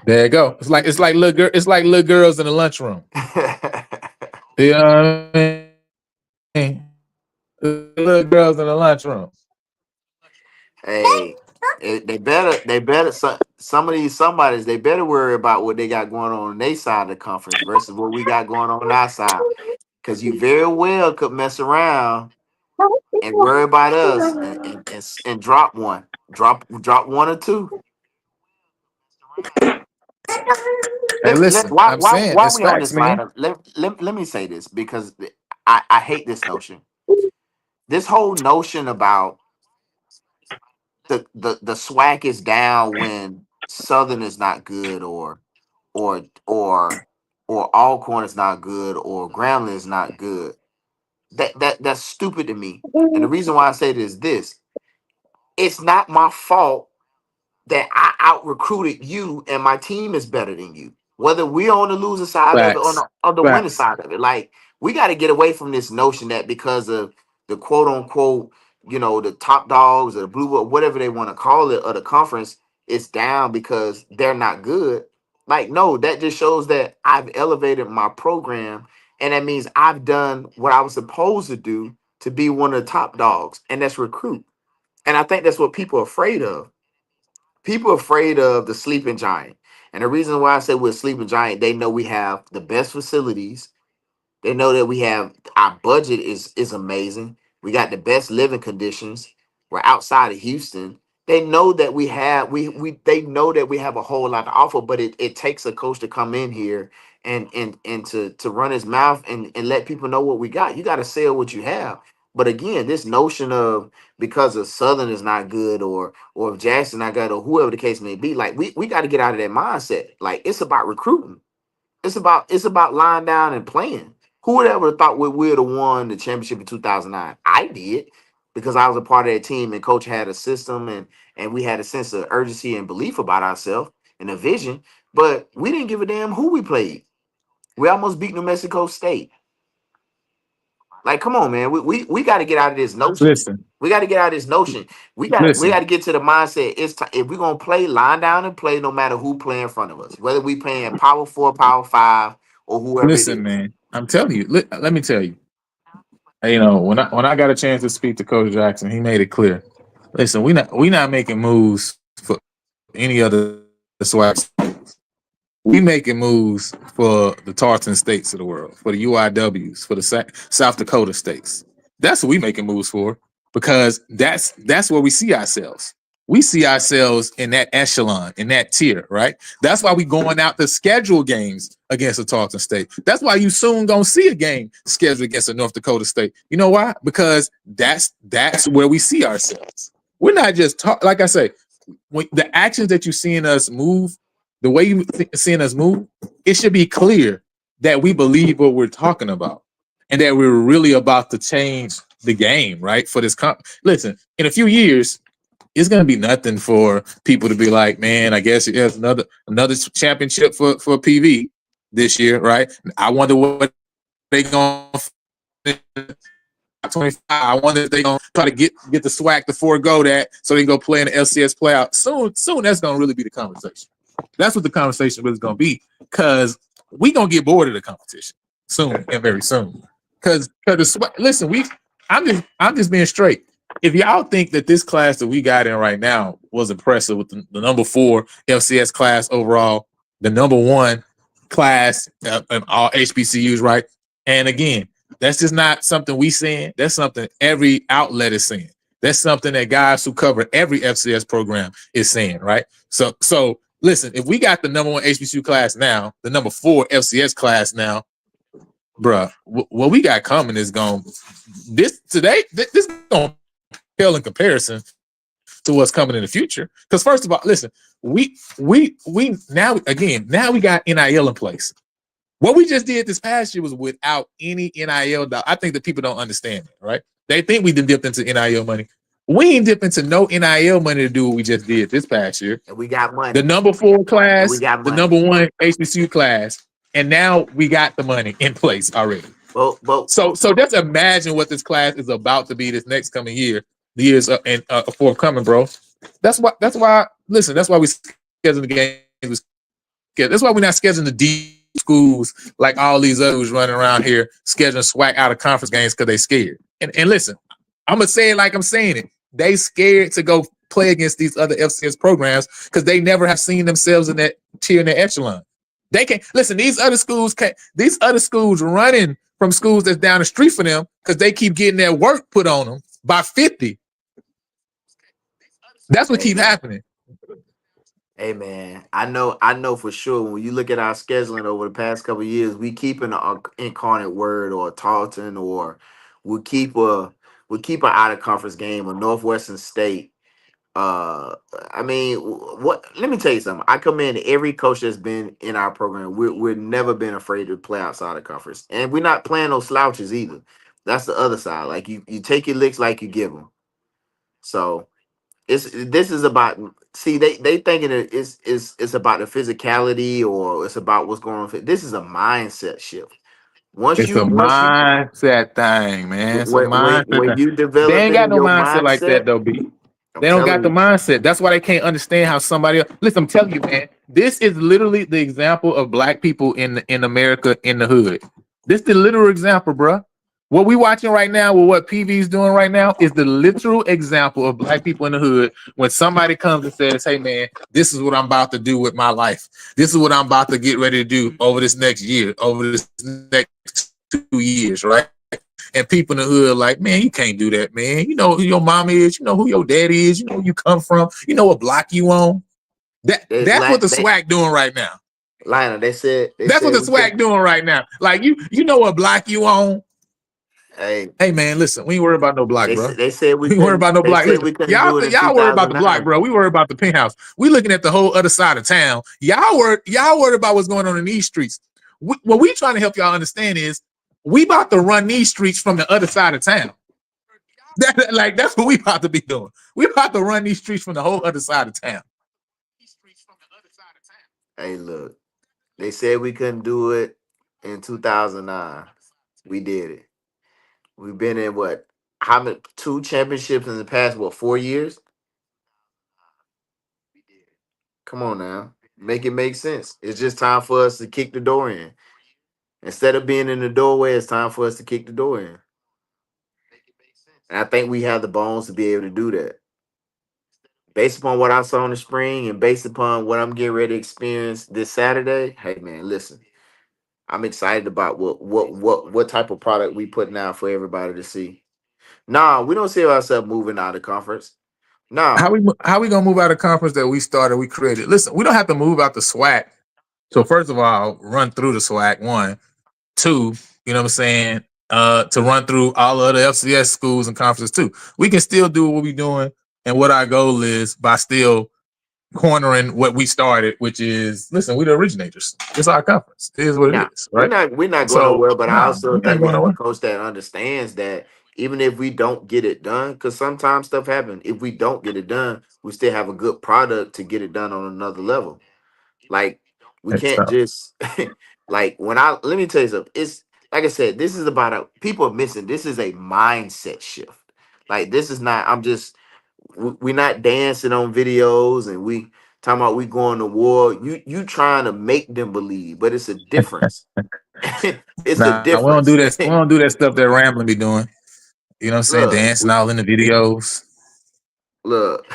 A: There you go. It's like little girls in the lunchroom. You know what I mean? Little girls in the lunchroom.
B: Hey, they better some of these somebodies they better worry about what they got going on their side of the conference versus what we got going on our side. Because you very well could mess around and worry about us and drop one, drop one or two.
A: Hey, listen, I'm saying
B: While
A: it's
B: we on
A: facts,
B: this
A: man.
B: lineup, let me say this because I hate this notion. This whole notion about the swag is down when Southern is not good or or or Alcorn is not good or Grambling is not good. That's stupid to me. And the reason why I say it is this: it's not my fault that I out recruited you and my team is better than you. Whether we're on the loser side of it or
A: Facts.
B: on the winning
A: Facts.
B: side of it. Like we got to get away from this notion that because of the quote unquote, the top dogs or the blue whatever they want to call it or the conference is down because they're not good. Like, no, that just shows that I've elevated my program and that means I've done what I was supposed to do to be one of the top dogs, and that's recruit. And I think that's what people are afraid of. People are afraid of the sleeping giant. And the reason why I say we're a sleeping giant, they know we have the best facilities. They know that we have our budget is amazing. We got the best living conditions. We're outside of Houston. They know that we they know that we have a whole lot to offer, but it takes a coach to come in here and to run his mouth and let people know what we got. You got to sell what you have. But again, this notion of because of Southern is not good or if Jackson not good or whoever the case may be, like we got to get out of that mindset. Like it's about recruiting. It's about lying down and playing. Who would ever thought we would have won the championship in 2009? I did because I was a part of that team and coach had a system and we had a sense of urgency and belief about ourselves and a vision. But we didn't give a damn who we played. We almost beat New Mexico State. Like, come on, man. We got to get out of this notion.
A: Listen,
B: We got to get out of this notion. We got
A: listen,
B: to get to the mindset. It's time if we're gonna play, line down and play, no matter who play in front of us, whether we playing power four, power five, or whoever it
A: listen,
B: is.
A: man. I'm telling you. Let me tell you. When I got a chance to speak to Coach Jackson, he made it clear. Listen, we not making moves for any other swag. We making moves for the Tartan states of the world, for the UIWs, for the South Dakota states. That's what we making moves for because that's where we see ourselves. We see ourselves in that echelon, in that tier, right? That's why we going out to schedule games against the Tartan State. That's why you soon gonna see a game scheduled against the North Dakota State. You know why? Because that's where we see ourselves. We're not just like I say, when the actions that you seeing us move, the way you seeing us move, it should be clear that we believe what we're talking about and that we're really about to change the game, right? For this listen, in a few years, it's gonna be nothing for people to be like, man, I guess it has another championship for PV this year, right? I wonder what they gonna 25. I wonder if they gonna try to get the swag to forego that so they can go play in the LCS playoff. Soon that's gonna really be the conversation. That's what the conversation really is gonna be because we gonna get bored of the competition soon and very soon. Because the swag. Listen, I'm just being straight. if y'all think that this class that we got in right now was impressive with the number 4 FCS class overall, the number 1 class in all HBCUs, right? And again, that's just not something we saying. That's something every outlet is saying. That's something that guys who cover every FCS program is saying, right? So listen, if we got the number 1 HBCU class now, the number 4 FCS class now, bruh, what we got coming is going this today. This going pale in comparison to what's coming in the future. Because first of all, listen, we now we got NIL in place. What we just did this past year was without any NIL. I think that people don't understand it, right? They think we dipped into NIL money. We ain't dipped into no NIL money to do what we just did this past year.
B: And we got money.
A: The number 4 class, the number 1 HBCU class, and now we got the money in place already. So just imagine what this class is about to be this next coming year, the years forthcoming, bro. That's why. Listen, that's why we schedule the games. That's why we're not scheduling the D schools like all these others running around here scheduling SWAC out of conference games because they scared. And listen, I'm gonna say it like I'm saying it. They scared to go play against these other FCS programs because they never have seen themselves in that tier in the echelon. They can't listen. These other schools running from schools that's down the street for them because they keep getting their work put on them by 50. That's what keeps happening.
B: Hey man, I know for sure when you look at our scheduling over the past couple of years, we keep an Incarnate Word or Tarleton, or we keep an out of conference game or Northwestern State. I mean, what? Let me tell you something. I commend every coach that's been in our program. We're never been afraid to play outside of conference, and we're not playing no slouches either. That's the other side. Like you take your licks like you give them. So this is about. See, they thinking it's about the physicality or it's about what's going on. This is a mindset shift.
A: It's a mindset thing, man. It's a mindset
B: when you
A: thing.
B: develop
A: They ain't got no
B: your
A: mindset like that, though, B. They don't got the mindset. That's why they can't understand how somebody else. Listen, I'm telling you, man. This is literally the example of black people in America in the hood. This is the literal example, bro. What we watching right now with what PV's doing right now is the literal example of black people in the hood when somebody comes and says, hey, man, this is what I'm about to do with my life. This is what I'm about to get ready to do over this next year, over this next 2 years, right? And people in the hood are like, man, you can't do that, man. You know who your mom is. You know who your daddy is. You know where you come from. You know what block you on. That's what the SWAC doing right now.
B: Lionel, that's
A: what the SWAC doing right now. Like you know what block you on. Hey man, listen, we ain't worried about no block, bro.
B: They said we
A: ain't worried about no block. Listen, y'all worried about the block, bro. We worried about the penthouse. We looking at the whole other side of town. Y'all worried about what's going on in these streets. What we trying to help y'all understand is we about to run these streets from the other side of town. That's what we about to be doing. We about to run these streets from the whole other side of town.
B: Hey, look, they said we couldn't do it in 2009. We did it. We've been in how many 2 championships in the past 4 years? Come on now, make it make sense. It's just time for us to kick the door in. Instead of being in the doorway, it's time for us to kick the door in. And I think we have the bones to be able to do that. Based upon what I saw in the spring and based upon what I'm getting ready to experience this Saturday, hey man, listen, I'm excited about what type of product we putting out for everybody to see. Nah, we don't see ourselves moving out of conference. Nah.
A: How we gonna move out of conference that we started, we created? Listen, we don't have to move out the SWAC. So first of all, run through the SWAC, 1. 2, you know what I'm saying? To run through all of the FCS schools and conferences too. We can still do what we're doing and what our goal is by still cornering what we started, which is listen, we're the originators. It's our conference. It is what it is, right?
B: We're not going nowhere, but I also think we have a coach that understands that even if we don't get it done, because sometimes stuff happens. If we don't get it done, we still have a good product to get it done on another level. Like we can't just like let me tell you something. It's like I said, this is about people are missing. This is a mindset shift. Like this is not. We're not dancing on videos and we talking about we going to war. You trying to make them believe, but it's a difference. It's a difference.
A: We don't do that stuff that Ramblin' be doing.
C: You know what I'm saying?
B: Look,
C: Dancing all in the videos.
B: look,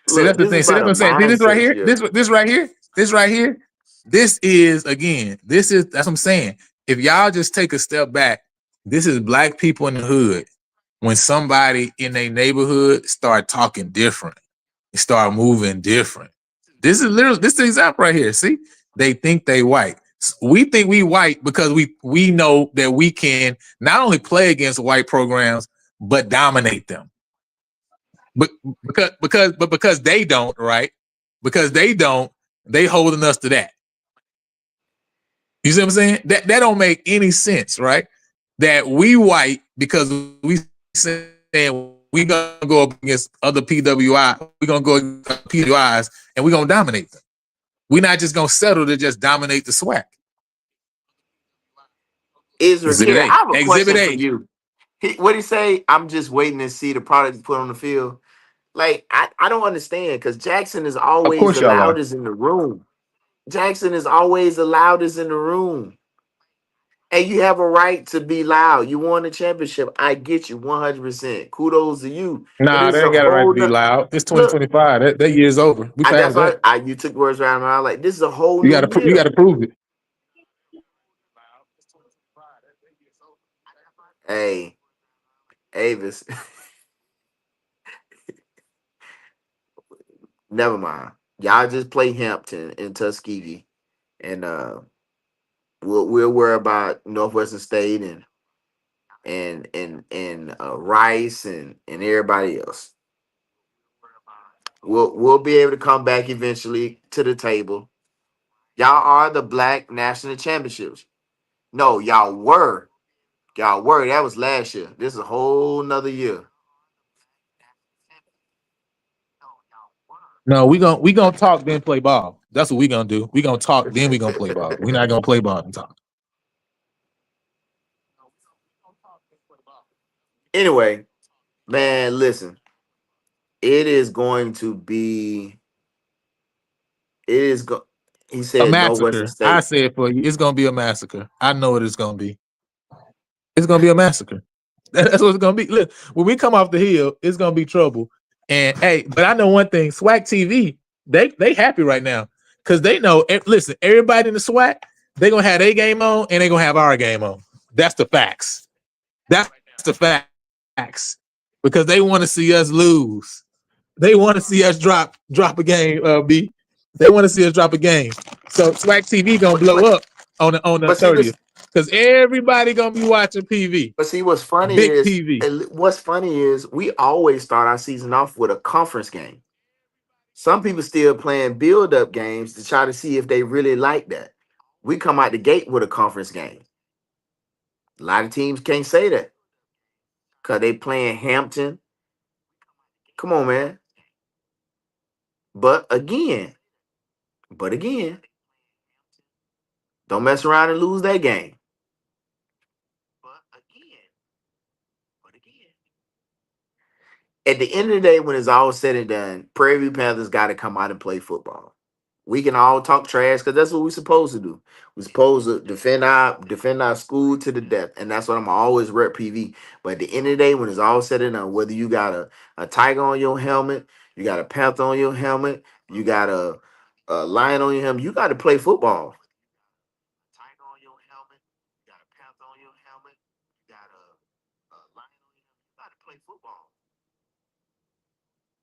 C: See,
B: look.
C: that's the
B: This is
C: thing. See,
B: about
C: that's
B: a
C: what I'm saying. See, this right
B: mindset
C: here.
B: shift.
C: This right here. This right here. This is again. This is that's what I'm saying. If y'all just take a step back, this is black people in the hood. When somebody in their neighborhood start talking different, start moving different. This is literally this is the example right here. See, they think they white. We think we white because we know that we can not only play against white programs but dominate them. But because they don't, right? Because they don't, they holding us to that. You see what I'm saying? That don't make any sense, right? That we white because we saying we gonna go up against other PWI, we gonna go against PWIs and we gonna dominate them. We're not just gonna settle to just dominate the SWAC.
B: Israel,
C: Exhibit
B: Kerry, I
C: A.
B: have a
C: Exhibit
B: question for
C: A.
B: you. What he say? I'm just waiting to see the product put on the field. Like I don't understand because Jackson is
C: Of
B: always
C: course
B: the
C: y'all are.
B: loudest in the room. Jackson is always the loudest in the room. And you have a right to be loud. You won the championship. I get you 100%. Kudos to you. But
C: Nah,
B: this is
C: they
B: a
C: ain't got a right
B: whole
C: to be
B: no-
C: loud. It's
B: look.
C: 2025. That year's over. We
B: That's
C: passed
B: why
C: that.
B: you took words right out of my mouth. Like this is a whole
C: You
B: new
C: gotta you
B: year.
C: gotta prove it.
B: Hey, Avis, never mind. Y'all just play Hampton and Tuskegee, and we'll worry about Northwestern State and Rice and everybody else. We'll be able to come back eventually to the table. Y'all are the Black National Championships. No, y'all were. Y'all were. That was last year. This is a whole nother year.
C: No, we gonna talk then play ball. That's what we gonna do. We gonna talk then we gonna play ball. We not gonna play ball and talk.
B: Anyway, man, listen. It is going to be. It is go. He
C: A
B: said Northwestern
C: massacre. I
B: State.
C: say it for you. It's gonna be a massacre. I know what it's gonna be. It's gonna be a massacre. That's what it's gonna be. Look, when we come off the hill, it's gonna be trouble. And hey, but I know one thing: SWAC TV, they happy right now because they know. Listen, everybody in the SWAC, they gonna have their game on and they gonna have our game on. That's the facts. That's the facts because they want to see us lose. They want to see us drop a game. B. They want to see us drop a game. So SWAC TV gonna
B: But
C: blow
B: but
C: up on the
B: but see
C: 30th
B: this.
C: because everybody gonna be watching PV,
B: But see what's funny
C: big
B: is
C: PV.
B: we always start our season off with a conference game. Some people still playing build up games to try to see if they really like that. We come out the gate with a conference game. A lot of teams can't say that because they playing Hampton. Come on, man. But again, but again, don't mess around and lose that game. At the end of the day, when it's all said and done, Prairie View Panthers got to come out and play football. We can all talk trash because that's what we're supposed to do. We're supposed to defend our school to the death, and that's what I'm always rep PV. But at the end of the day, when it's all said and done, whether you got a tiger on your helmet, you got a panther on your helmet, you got a lion on your helmet, you got to play football.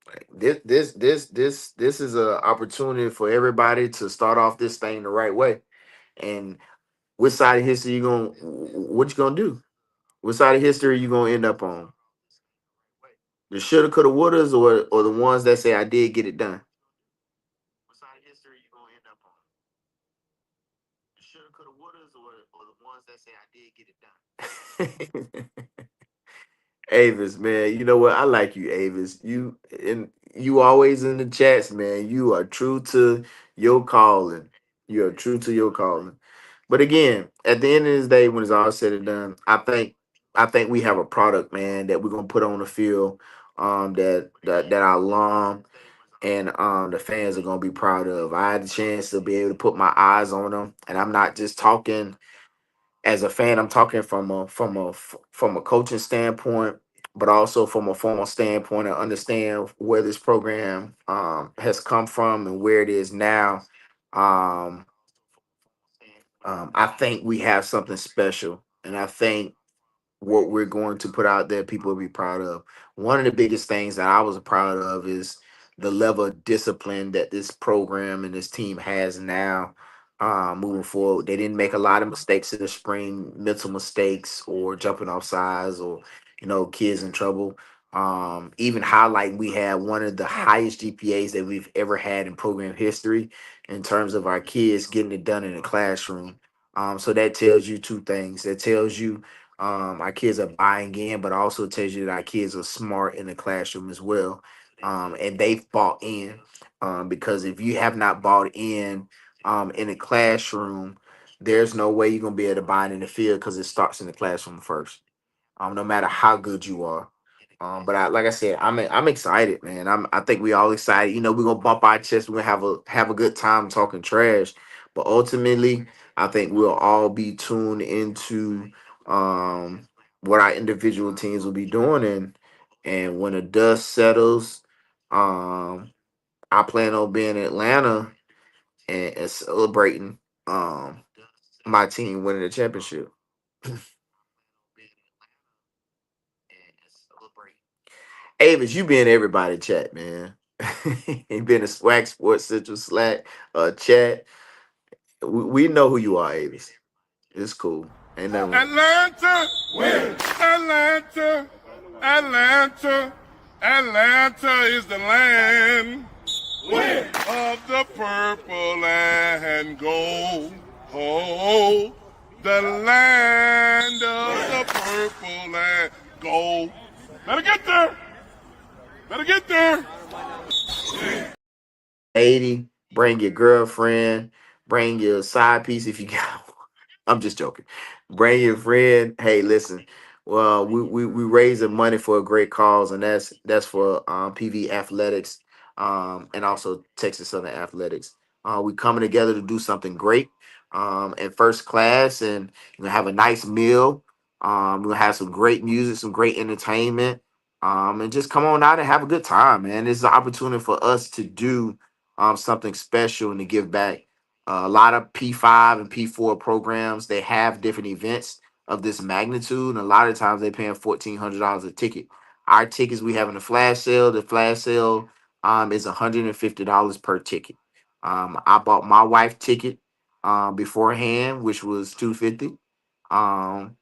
B: Like, this is a opportunity for everybody to start off this thing the right way. And which side of history what you gonna do? What side of history you gonna end up on? The shoulda, coulda, wouldas, or the ones that say I did get it done. Avis, man, you know what? I like you, Avis. You always in the chats, man. You are true to your calling. You are true to your calling. But again, at the end of this day, when it's all said and done, I think we have a product, man, that we're gonna put on the field, that our alum and the fans are gonna be proud of. I had the chance to be able to put my eyes on them, and I'm not just talking as a fan, I'm talking from a coaching standpoint, but also from a formal standpoint, and understand where this program has come from and where it is now. Um, I think we have something special, and I think what we're going to put out there, people will be proud of. One of the biggest things that I was proud of is the level of discipline that this program and this team has now. Moving forward, they didn't make a lot of mistakes in the spring, mental mistakes or jumping off sides or kids in trouble. Even highlight we had one of the highest GPAs that we've ever had in program history in terms of our kids getting it done in the classroom. So that tells you two things. That tells you our kids are buying in, but also tells you that our kids are smart in the classroom as well. And they've bought in. Because if you have not bought in the classroom, there's no way you're gonna be able to buy it in the field because it starts in the classroom first. No matter how good you are. But like I said, I'm excited, man. I think we all excited. We're gonna bump our chest. We're gonna have a good time talking trash. But ultimately, I think we'll all be tuned into what our individual teams will be doing, and when the dust settles, I plan on being in Atlanta and celebrating my team winning the championship. Avis, you been everybody chat, man. You been a Swag Sports Central Slack chat. We know who you are, Avis. It's cool. Ain't nothing wrong.
D: Atlanta, win. Atlanta, Atlanta, Atlanta is the land of the purple and gold. Oh, the land of the purple and gold. Better get there. Better get there.
B: 80, bring your girlfriend, bring your side piece if you got one. I'm just joking. Bring your friend. Hey, listen. Well, we raising money for a great cause, and that's for PV Athletics, and also Texas Southern Athletics. We coming together to do something great, in first class, and we're gonna have a nice meal. We're gonna have some great music, some great entertainment, and just come on out and have a good time, man. It's an opportunity for us to do something special and to give back. A lot of P5 and P4 programs, they have different events of this magnitude, and a lot of times they're paying $1,400 a ticket. Our tickets we have in the flash sale. The flash sale is $150 per ticket. I bought my wife ticket beforehand, which was $250,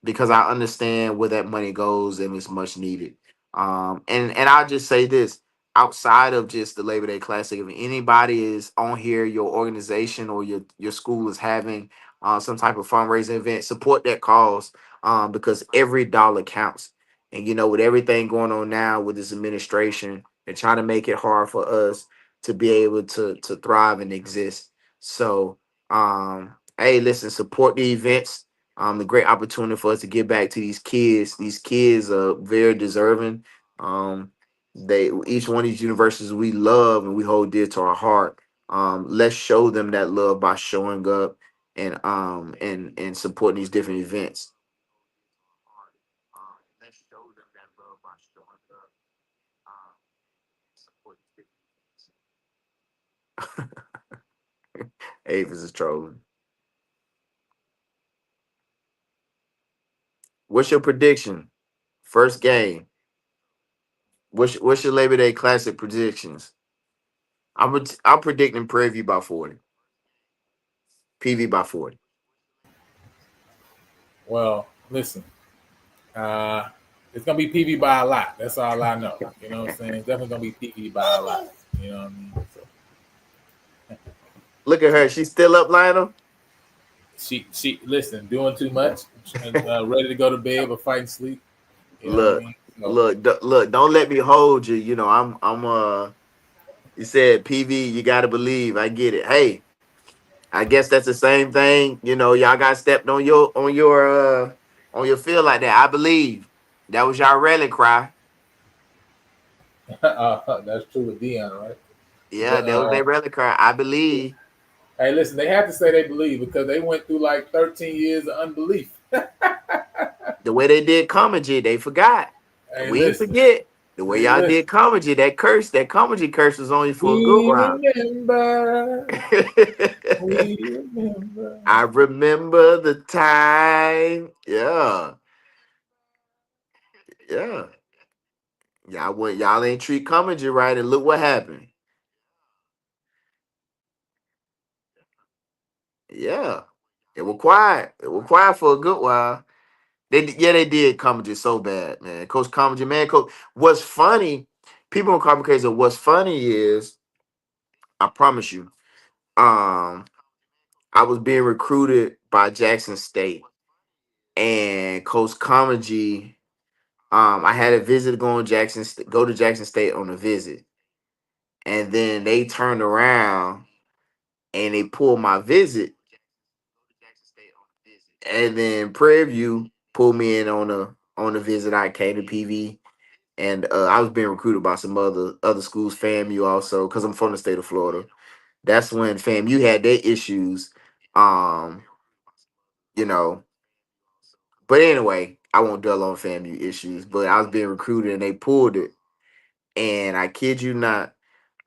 B: because I understand where that money goes and it's much needed. And I'll just say this: outside of just the Labor Day Classic, if anybody is on here, your organization or your school is having some type of fundraising event, support that cause, because every dollar counts. And with everything going on now with this administration, they're trying to make it hard for us to be able to thrive and exist. So, hey, listen, support the events. A great opportunity for us to give back to these kids. These kids are very deserving. They each one of these universities we love and we hold dear to our heart. Let's show them that love by showing up and supporting these different events. Avis is trolling. What's your prediction? First game. What's your Labor Day Classic predictions? I'm predicting Prairie by 40. PV by 40.
A: Well, listen, uh, it's gonna be PV by a lot. That's all I know. You know what I'm saying? It's definitely gonna be PV by a lot. You know what I mean? So
B: Look at her. She's still up, Lionel.
A: she listen, doing too much, ready to go to bed but fighting sleep. You know what I
B: Look,
A: mean? So,
B: look. Don't let me hold you. I'm. You said PV. You got to believe. I get it. Hey, I guess that's the same thing. Y'all got stepped on your field like that. I believe that was y'all rally cry.
A: that's true with Dion, right?
B: Yeah,
A: But
B: that was their rally cry. I believe.
A: hey, listen, they have to say they believe because they went through like 13 years of unbelief.
B: The way they did comedy, they forgot. And
A: Hey,
B: we ain't
A: listen.
B: forget. The way
A: Hey,
B: y'all
A: listen.
B: did comedy, that comedy curse was only for a good
A: We
B: while.
A: remember. We remember.
B: I remember the time. Yeah. Yeah. Y'all ain't treat comedy right, and look what happened. Yeah. It was quiet. It was quiet for a good while. They did comedy so bad, man. Coach Comedy, man, coach. What's funny, people don't call me crazy. What's funny is, I promise you, I was being recruited by Jackson State, and Coach Comedy, I had a visit go to Jackson State on a visit, and then they turned around and they pulled my visit, and then Prairie View pulled me in on a visit. I came to PV, and I was being recruited by some other schools, FAMU also, because I'm from the state of Florida. That's when FAMU had their issues, um, you know. But anyway, I won't dwell on FAMU issues. But I was being recruited, and they pulled it. And I kid you not,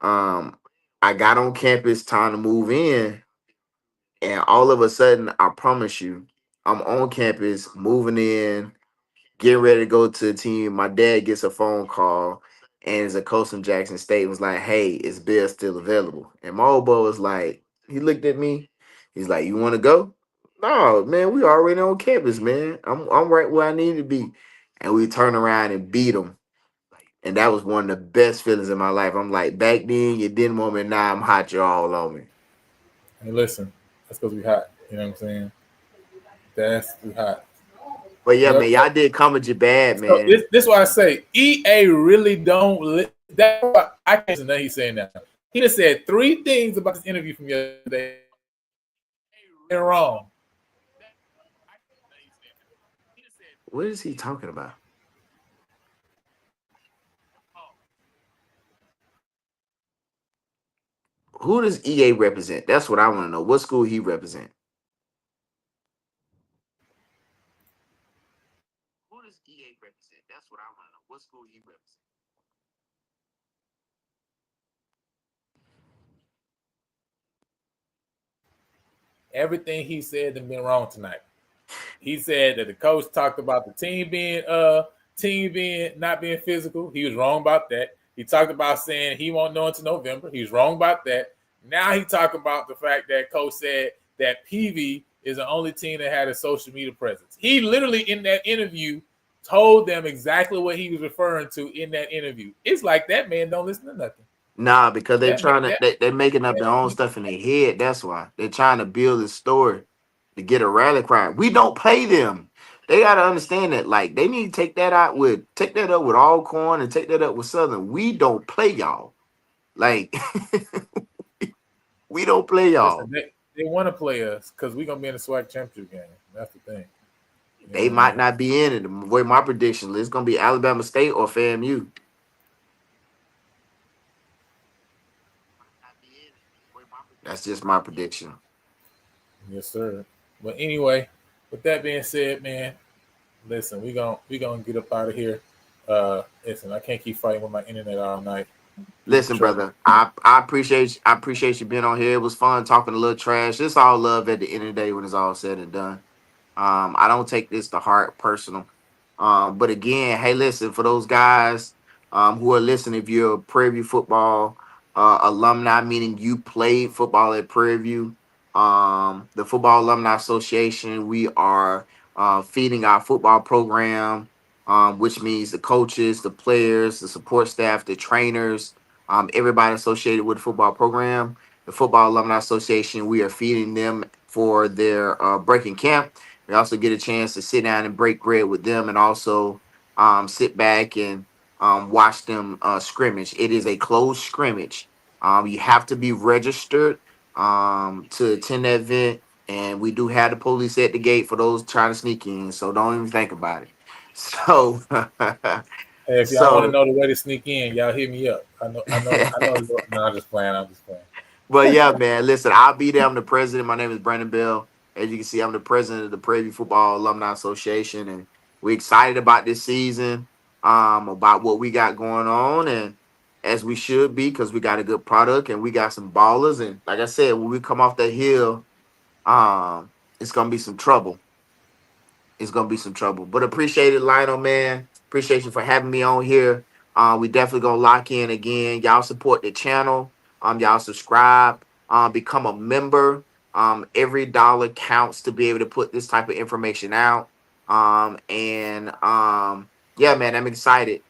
B: um, I got on campus, time to move in, and all of a sudden, I promise you, I'm on campus, moving in, getting ready to go to the team. My dad gets a phone call, and it's a coach from Jackson State, was like, "Hey, is Bill still available?" And my old boy was like, he looked at me, he's like, "You want to go?" No, man, we already on campus, man. I'm right where I need to be. And we turned around and beat them. And that was one of the best feelings in my life. I'm like, back then you didn't want me, now I'm hot, you're all on me.
A: Hey, listen. That's because we hot. You know what I'm saying? That's we hot.
B: But yeah,
A: Yep.
B: man, y'all did comedy bad,
A: So
B: man.
A: this is why I say EA really don't. That's why I can't listen to he's saying now. He just said three things about this interview from yesterday. They're wrong.
B: What is he talking about? Who does EA represent? That's what I want to know. What school he represent? Who does EA represent? That's what I want to know. What school he represent?
A: Everything he said has been wrong tonight. He said that the coach talked about the team being not being physical. He was wrong about that. He talked about saying he won't know until November. He was wrong about that. Now he talked about the fact that coach said that PV is the only team that had a social media presence. He literally in that interview told them exactly what he was referring to in that interview. It's like that man don't listen to nothing.
B: Nah, because they're
A: That man,
B: trying to they're making up their own stuff in their head. That's why they're trying to build a story to get a rally cry. We don't play them. They gotta understand that. Like they need to take that up with Alcorn and take that up with Southern. We don't play y'all. Like we don't play
A: listen,
B: y'all.
A: they want to play us because we're gonna be in the SWAC championship game. That's the thing. You know
B: They
A: what I mean?
B: might not be in it. The way my prediction is, it's gonna be Alabama State or FAMU. That's just my prediction.
A: Yes, sir. But anyway, with that being said, man, listen, we gonna get up out of here. Listen, I can't keep fighting with my internet all night. Get in
B: Listen,
A: trouble.
B: brother, I appreciate you being on here. It was fun talking a little trash. It's all love at the end of the day when it's all said and done. I don't take this to heart personal. But again, hey, listen, for those guys who are listening, if you're a Prairie View football alumni, meaning you played football at Prairie View, the Football Alumni Association, we are feeding our football program, which means the coaches, the players, the support staff, the trainers, everybody associated with the football program. The Football Alumni Association, we are feeding them for their breaking camp. We also get a chance to sit down and break bread with them, and also sit back and watch them scrimmage. It is a closed scrimmage. You have to be registered to attend that event, and we do have the police at the gate for those trying to sneak in. So don't even think about it. So,
A: Hey, if y'all want to
B: so,
A: know the way to sneak in, y'all hit me up. I know. No, I'm just playing.
B: but yeah, man. Listen, I'll be there. I'm the president. My name is Brandon Bell. As you can see, I'm the president of the Prairie Football Alumni Association, and we're excited about this season, about what we got going on, and as we should be, because we got a good product and we got some ballers. And like I said, when we come off that hill, it's gonna be some trouble. It's gonna be some trouble. But appreciate it, Lionel, man. Appreciate you for having me on here. We definitely gonna lock in again. Y'all support the channel. Y'all subscribe. Become a member. Every dollar counts to be able to put this type of information out. Yeah, man, I'm excited.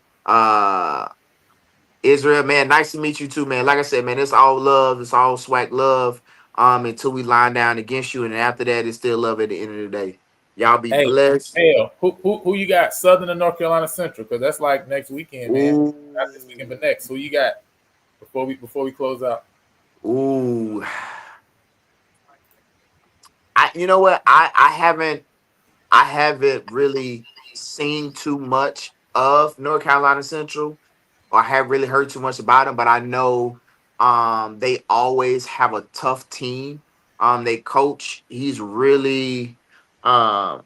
B: Israel, man, nice to meet you too, man. Like I said, man, it's all love. It's all swag love. Until we line down against you, and after that, it's still love at the end of the day. Y'all be
A: Hey,
B: blessed.
A: hell, who you got? Southern and North Carolina Central, because that's like next weekend, man.
B: Ooh.
A: Not this weekend, but next. Who you got before we close out?
B: Ooh. You know what? I haven't really seen too much of North Carolina Central, or I haven't really heard too much about them, but I know they always have a tough team. They coach, he's really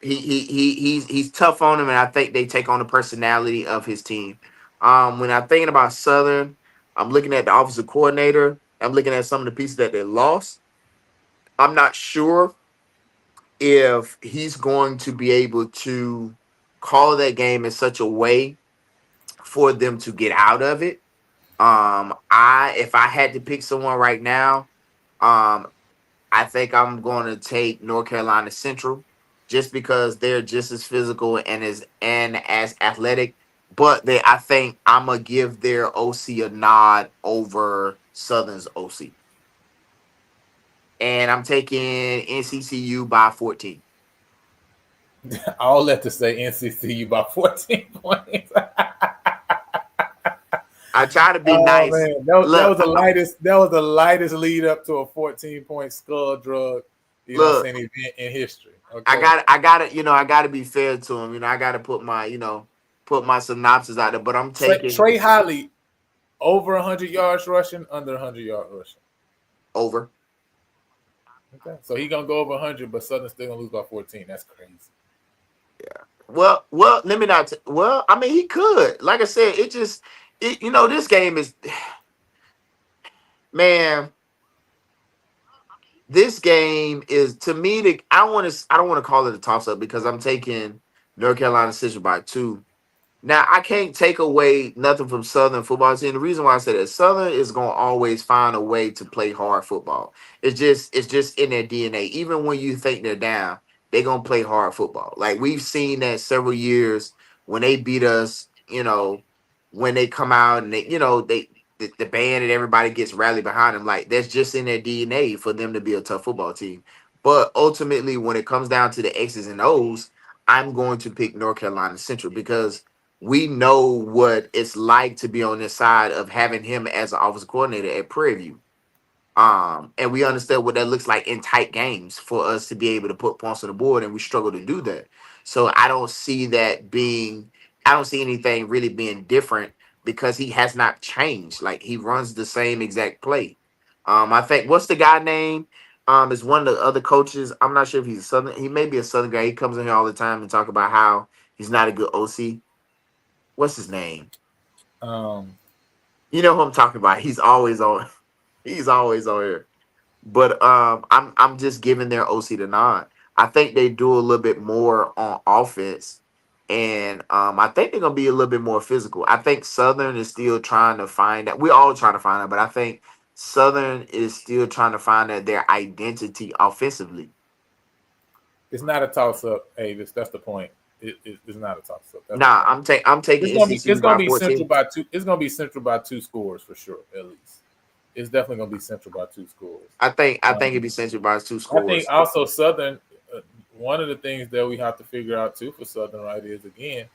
B: he's tough on them, and I think they take on the personality of his team. When I'm thinking about Southern, I'm looking at the offensive coordinator, I'm looking at some of the pieces that they lost. I'm not sure if he's going to be able to call that game in such a way for them to get out of it. If I had to pick someone right now, um, I think I'm going to take North Carolina Central, just because they're just as physical and as athletic. But I think I'm gonna give their OC a nod over Southern's OC, and I'm taking NCCU by 14.
A: All that to say NCCU by 14 points.
B: I try to be
A: Oh
B: nice.
A: man, that was the lightest. That was the lightest lead up to a 14-point skull drug, event in history. Okay.
B: I got to, I got to be fair to him. I got to put my synopsis out there. But I'm taking
A: Trey Holly over 100 yards rushing, under 100 yards rushing.
B: over.
A: Okay, so he gonna go over 100, but Southern still gonna lose by 14. That's crazy.
B: Yeah. Well, let me not. Well, I mean, he could. Like I said, this game is, man. This game is, to me, I don't want to call it a toss up, because I'm taking North Carolina Central by 2. Now, I can't take away nothing from Southern football team. The reason why I said that, Southern is going to always find a way to play hard football. It's just in their DNA. Even when you think they're down, they're going to play hard football. Like, we've seen that several years when they beat us, when they come out and the band and everybody gets rallied behind them. Like, that's just in their DNA for them to be a tough football team. But ultimately, when it comes down to the X's and O's, I'm going to pick North Carolina Central, because we know what it's like to be on this side of having him as an offensive coordinator at Prairie View. And we understand what that looks like in tight games for us to be able to put points on the board, and we struggle to do that. So I don't see anything really being different, because he has not changed. Like, he runs the same exact play. I think, what's the guy name? Is one of the other coaches. I'm not sure if he's a Southern. He may be a Southern guy. He comes in here all the time and talk about how he's not a good OC. What's his name? You know who I'm talking about. He's always on here. But I'm just giving their OC the nod. I think they do a little bit more on offense, and I think they're gonna be a little bit more physical. I think Southern is still trying to find that. We're all trying to find out, but I think Southern is still trying to find out their identity offensively.
A: It's not a toss up, Avis. That's the point. It's not a toss up.
B: I'm taking.
A: It's gonna be Central by 2. It's gonna be Central by 2 scores for sure, at least. It's definitely gonna be Central by 2 scores.
B: I think it'd be Central by 2 scores.
A: I think also Southern. One of the things that we have to figure out too for Southern, right, is again,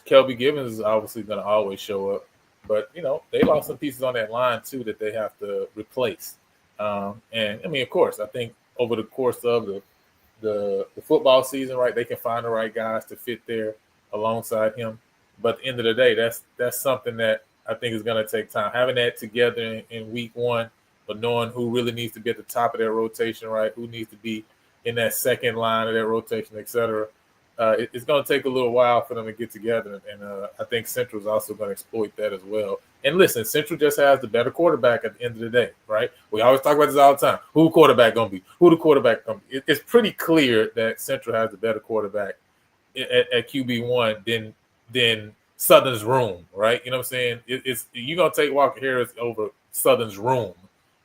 A: Kelby Givens is obviously going to always show up, but they lost some pieces on that line too that they have to replace. And I mean, of course, I think over the course of the football season, right, they can find the right guys to fit there alongside him. But at the end of the day, that's something that I think is going to take time. Having that together in week 1, but knowing who really needs to be at the top of their rotation, right, who needs to be in that second line of that rotation, etc. It's going to take a little while for them to get together, and I think Central is also going to exploit that as well. And listen, Central just has the better quarterback at the end of the day, right? We always talk about this all the time. Who the quarterback going to be? Who the quarterback going to be? It's pretty clear that Central has the better quarterback at QB1 than Southern's room, right? You know what I'm saying? It's you're going to take Walker Harris over Southern's room,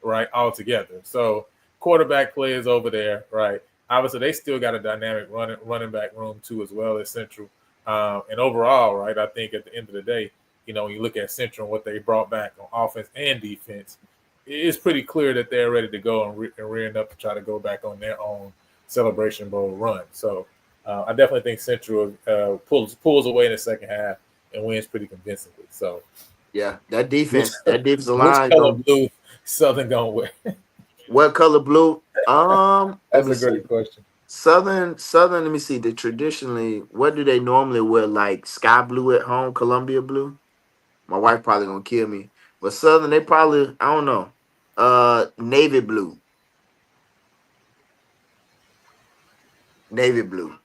A: right, altogether. So quarterback play is over there, right? Obviously, they still got a dynamic running back room too, as well as Central. And overall, right, I think at the end of the day, when you look at Central and what they brought back on offense and defense, it's pretty clear that they're ready to go and rearing up to try to go back on their own Celebration Bowl run. So I definitely think Central pulls away in the second half and wins pretty convincingly. So
B: yeah, that defensive line.
A: Which color blue Southern gonna wear?
B: What color blue?
A: That's a great question.
B: Southern. Let me see. Traditionally, what do they normally wear? Like sky blue at home, Columbia blue. My wife probably gonna kill me, but Southern they probably I don't know. Navy blue. Navy blue.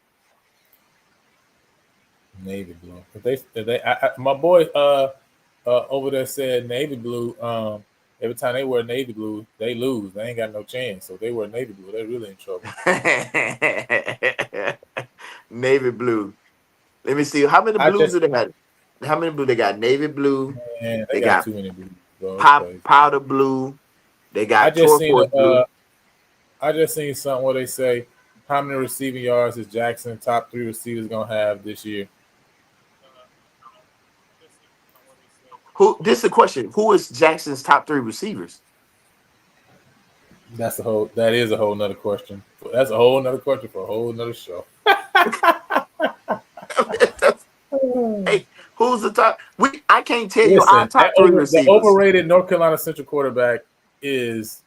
A: Navy blue. My boy over there said navy blue. Every time they wear navy blue, they lose. They ain't got no chance. So they wear navy blue. They're really in trouble.
B: Navy blue. Let me see. How many blues do they have? How many blue they got? Navy blue.
A: Man, they got too many blues.
B: Powder blue. They got turquoise blue.
A: I just seen something where they say how many receiving yards is Jackson top 3 receivers gonna have this year.
B: This is the question. Who is Jackson's top 3 receivers?
A: That is a whole nother question. That's a whole nother question for a whole nother show.
B: Hey, who's the top? I can't tell you our top 3 receivers.
A: The overrated North Carolina Central quarterback is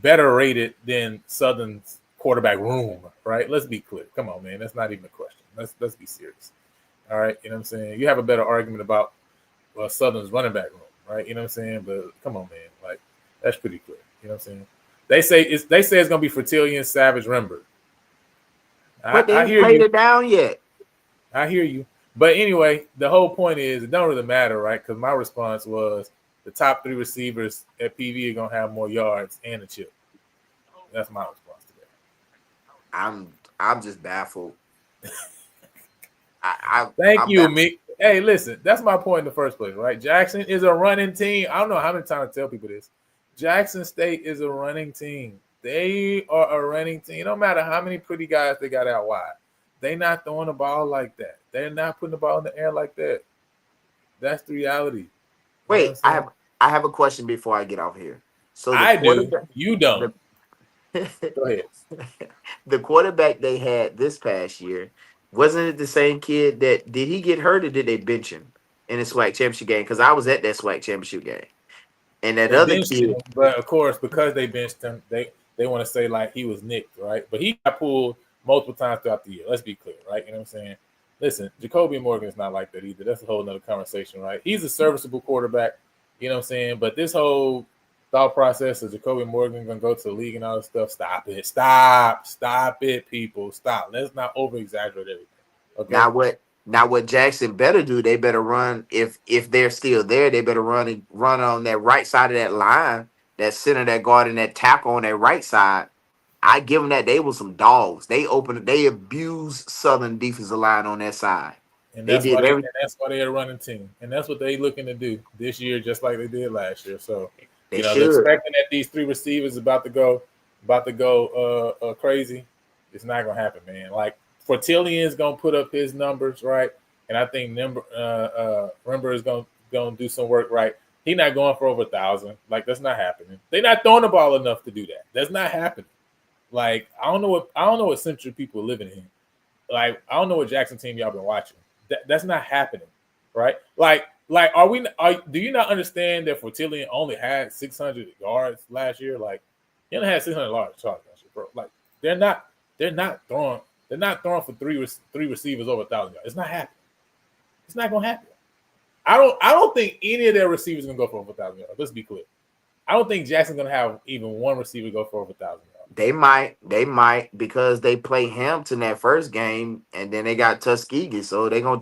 A: better rated than Southern's quarterback room, right? Let's be clear. Come on, man. That's not even a question. Let's be serious. All right. You know what I'm saying? You have a better argument about Southern's running back room, right? You know what I'm saying? But come on, man. Like, that's pretty clear. You know what I'm saying? They say it's gonna be Fertillion, Savage, Rember.
B: But they haven't played it down yet.
A: I hear you. But anyway, the whole point is it don't really matter, right? Because my response was the top 3 receivers at PV are gonna have more yards and a chip. That's my response to that.
B: I'm just baffled.
A: Thank you, Mick. Hey, listen, that's my point in the first place, right? Jackson is a running team. I don't know how many times I tell people this. Jackson State is a running team. They are a running team. It don't matter how many pretty guys they got out wide. They're not throwing the ball like that. They're not putting the ball in the air like that. That's the reality.
B: Wait, I have a question before I get off here. So
A: I do. You don't. Go ahead.
B: The quarterback they had this past year, wasn't it the same kid did he get hurt or did they bench him in the SWAC championship game? Because I was at that SWAC championship game. And that other kid.
A: But of course, because they benched him, they want to say like he was nicked, right? But he got pulled multiple times throughout the year. Let's be clear, right? You know what I'm saying? Listen, Jacoby Morgan is not like that either. That's a whole nother conversation, right? He's a serviceable quarterback, you know what I'm saying? But this whole thought process of Jacoby Morgan gonna go to the league and all this stuff, stop it. Stop it, people. Stop. Let's not over exaggerate everything. Okay.
B: Now what Jackson better do, they better run if they're still there, they better run on that right side of that line, that center, that guard, and that tackle on that right side. I give them that they were some dogs. They abused Southern defensive line on that side.
A: And that's why they're a running team. And that's what they're looking to do this year, just like they did last year. So they're expecting that these 3 receivers about to go crazy. It's not gonna happen, man. Like Fortillion is gonna put up his numbers, right? And I think Rember is gonna do some work, right? He's not going for over 1,000. Like, that's not happening. They're not throwing the ball enough to do that. That's not happening. Like, I don't know what Central people are living in. Like, I don't know what Jackson team y'all been watching. That's not happening, right? Like, do you not understand that Fortillion only had 600 yards last year? Like, he only had 600 yards last year, bro. Like, they're not throwing for three receivers over 1,000 yards. It's not happening. It's not gonna happen. I don't think any of their receivers are gonna go for over 1,000 yards. Let's be clear. I don't think Jackson's gonna have even one receiver go for over 1,000 yards.
B: They might because they play Hampton that first game, and then they got Tuskegee, so they're gonna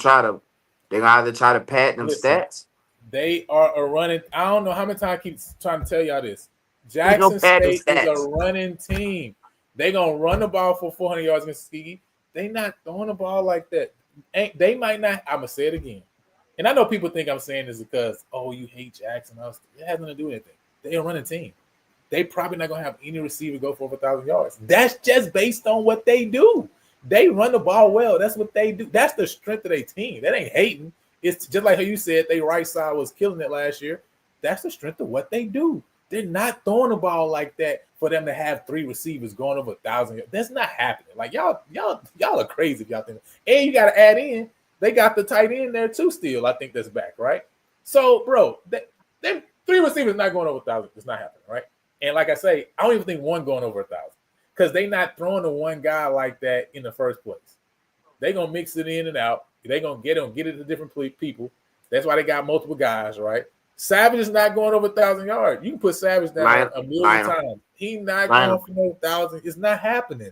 B: either try to pad them
A: Listen,
B: stats.
A: they are a running. I don't know how many times I keep trying to tell y'all this.
B: They gonna
A: Jackson
B: pad them
A: State is a
B: stats.
A: running team. They gonna run the ball for 400 yards against Tuskegee. They not throwing the ball like that. They might not. I'm gonna say it again. And I know people think I'm saying this because, oh, you hate Jackson. It has nothing to do with anything. They're a running team. They probably not gonna have any receiver go for over 1,000 yards. That's just based on what they do. They run the ball well. That's what they do. That's the strength of their team. That ain't hating. It's just like how you said they right side was killing it last year. That's the strength of what they do. They're not throwing the ball like that for them to have 3 receivers going over 1,000 yards. That's not happening. Like y'all are crazy if y'all think. And you got to add in, they got the tight end there too. Still, I think that's back, right? So, bro, them 3 receivers not going over 1,000. It's not happening, right? And like I say, I don't even think one going over 1,000 because they not throwing to one guy like that in the first place. They gonna mix it in and out. They gonna get it to different people. That's why they got multiple guys, right? Savage is not going over 1,000 yards. You can put Savage down a million times. He not going for no 1,000. It's not happening.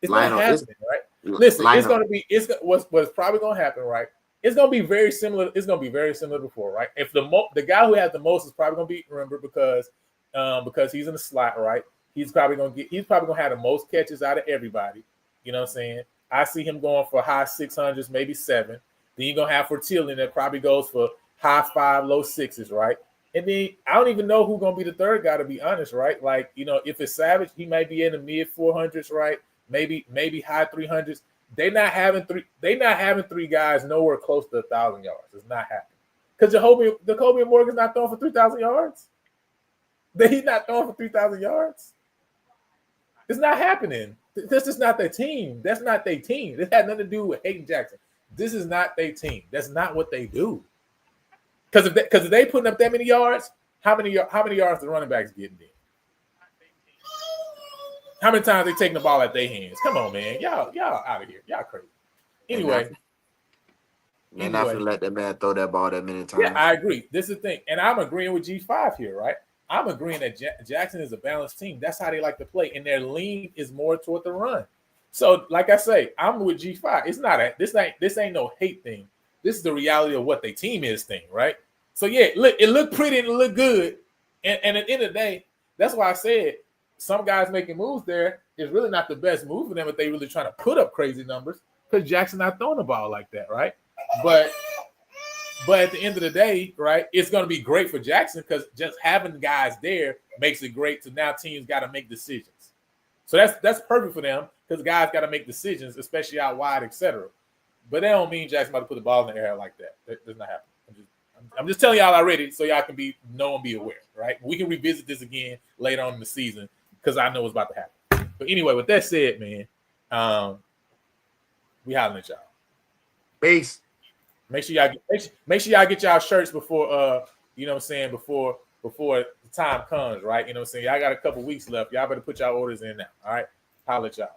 A: It's not happening, right? Listen, it's gonna be. What's probably gonna happen, right? It's gonna be very similar. It's gonna be very similar to before, right? If the guy who has the most is probably gonna be remembered because he's in the slot, right? He's probably gonna have the most catches out of everybody. You know what I'm saying? I see him going for high 600s, maybe 7. Then you're gonna have Fortillion that probably goes for high 5, low 6s, right? And then I don't even know who's gonna be the third guy, to be honest, right? Like, if it's Savage, he might be in the mid 400s, right? Maybe high 300s. They not having 3 guys nowhere close to 1,000 yards. It's not happening because Jacoby Morgan's not throwing for 3,000 yards. He's not throwing for 3,000 yards. It's not happening. This is not their team. That's not their team. This had nothing to do with Hayden Jackson. This is not their team. That's not what they do. Because if they putting up that many yards, how many yards the running backs getting in? How many times they taking the ball at their hands? Come on, man. Y'all out of here. Y'all crazy. Anyway.
B: They're not going to let that man throw that ball that many times.
A: Yeah, I agree. This is the thing. And I'm agreeing with G5 here, right? I'm agreeing that Jackson is a balanced team. That's how they like to play. And their lean is more toward the run. So, like I say, I'm with G5. It's not this ain't no hate thing. This is the reality of what their team is thing, right? So, yeah, look, it looked pretty and it looked good. And at the end of the day, that's why I said some guys making moves there is really not the best move for them if they really trying to put up crazy numbers because Jackson not throwing the ball like that, right? But at the end of the day, right, it's going to be great for Jackson because just having guys there makes it great. So now teams got to make decisions. So that's perfect for them because guys got to make decisions, especially out wide, etc. But that don't mean Jackson about to put the ball in the air like that. That does not happen. I'm just telling y'all already so y'all can be aware, right? We can revisit this again later on in the season because I know what's about to happen. But anyway, with that said, man, we hollering at y'all.
B: Peace.
A: Make sure y'all get y'all shirts before you know what I'm saying, before the time comes, right? You know what I'm saying? Y'all got a couple weeks left. Y'all better put y'all orders in now. All right. Holler at y'all.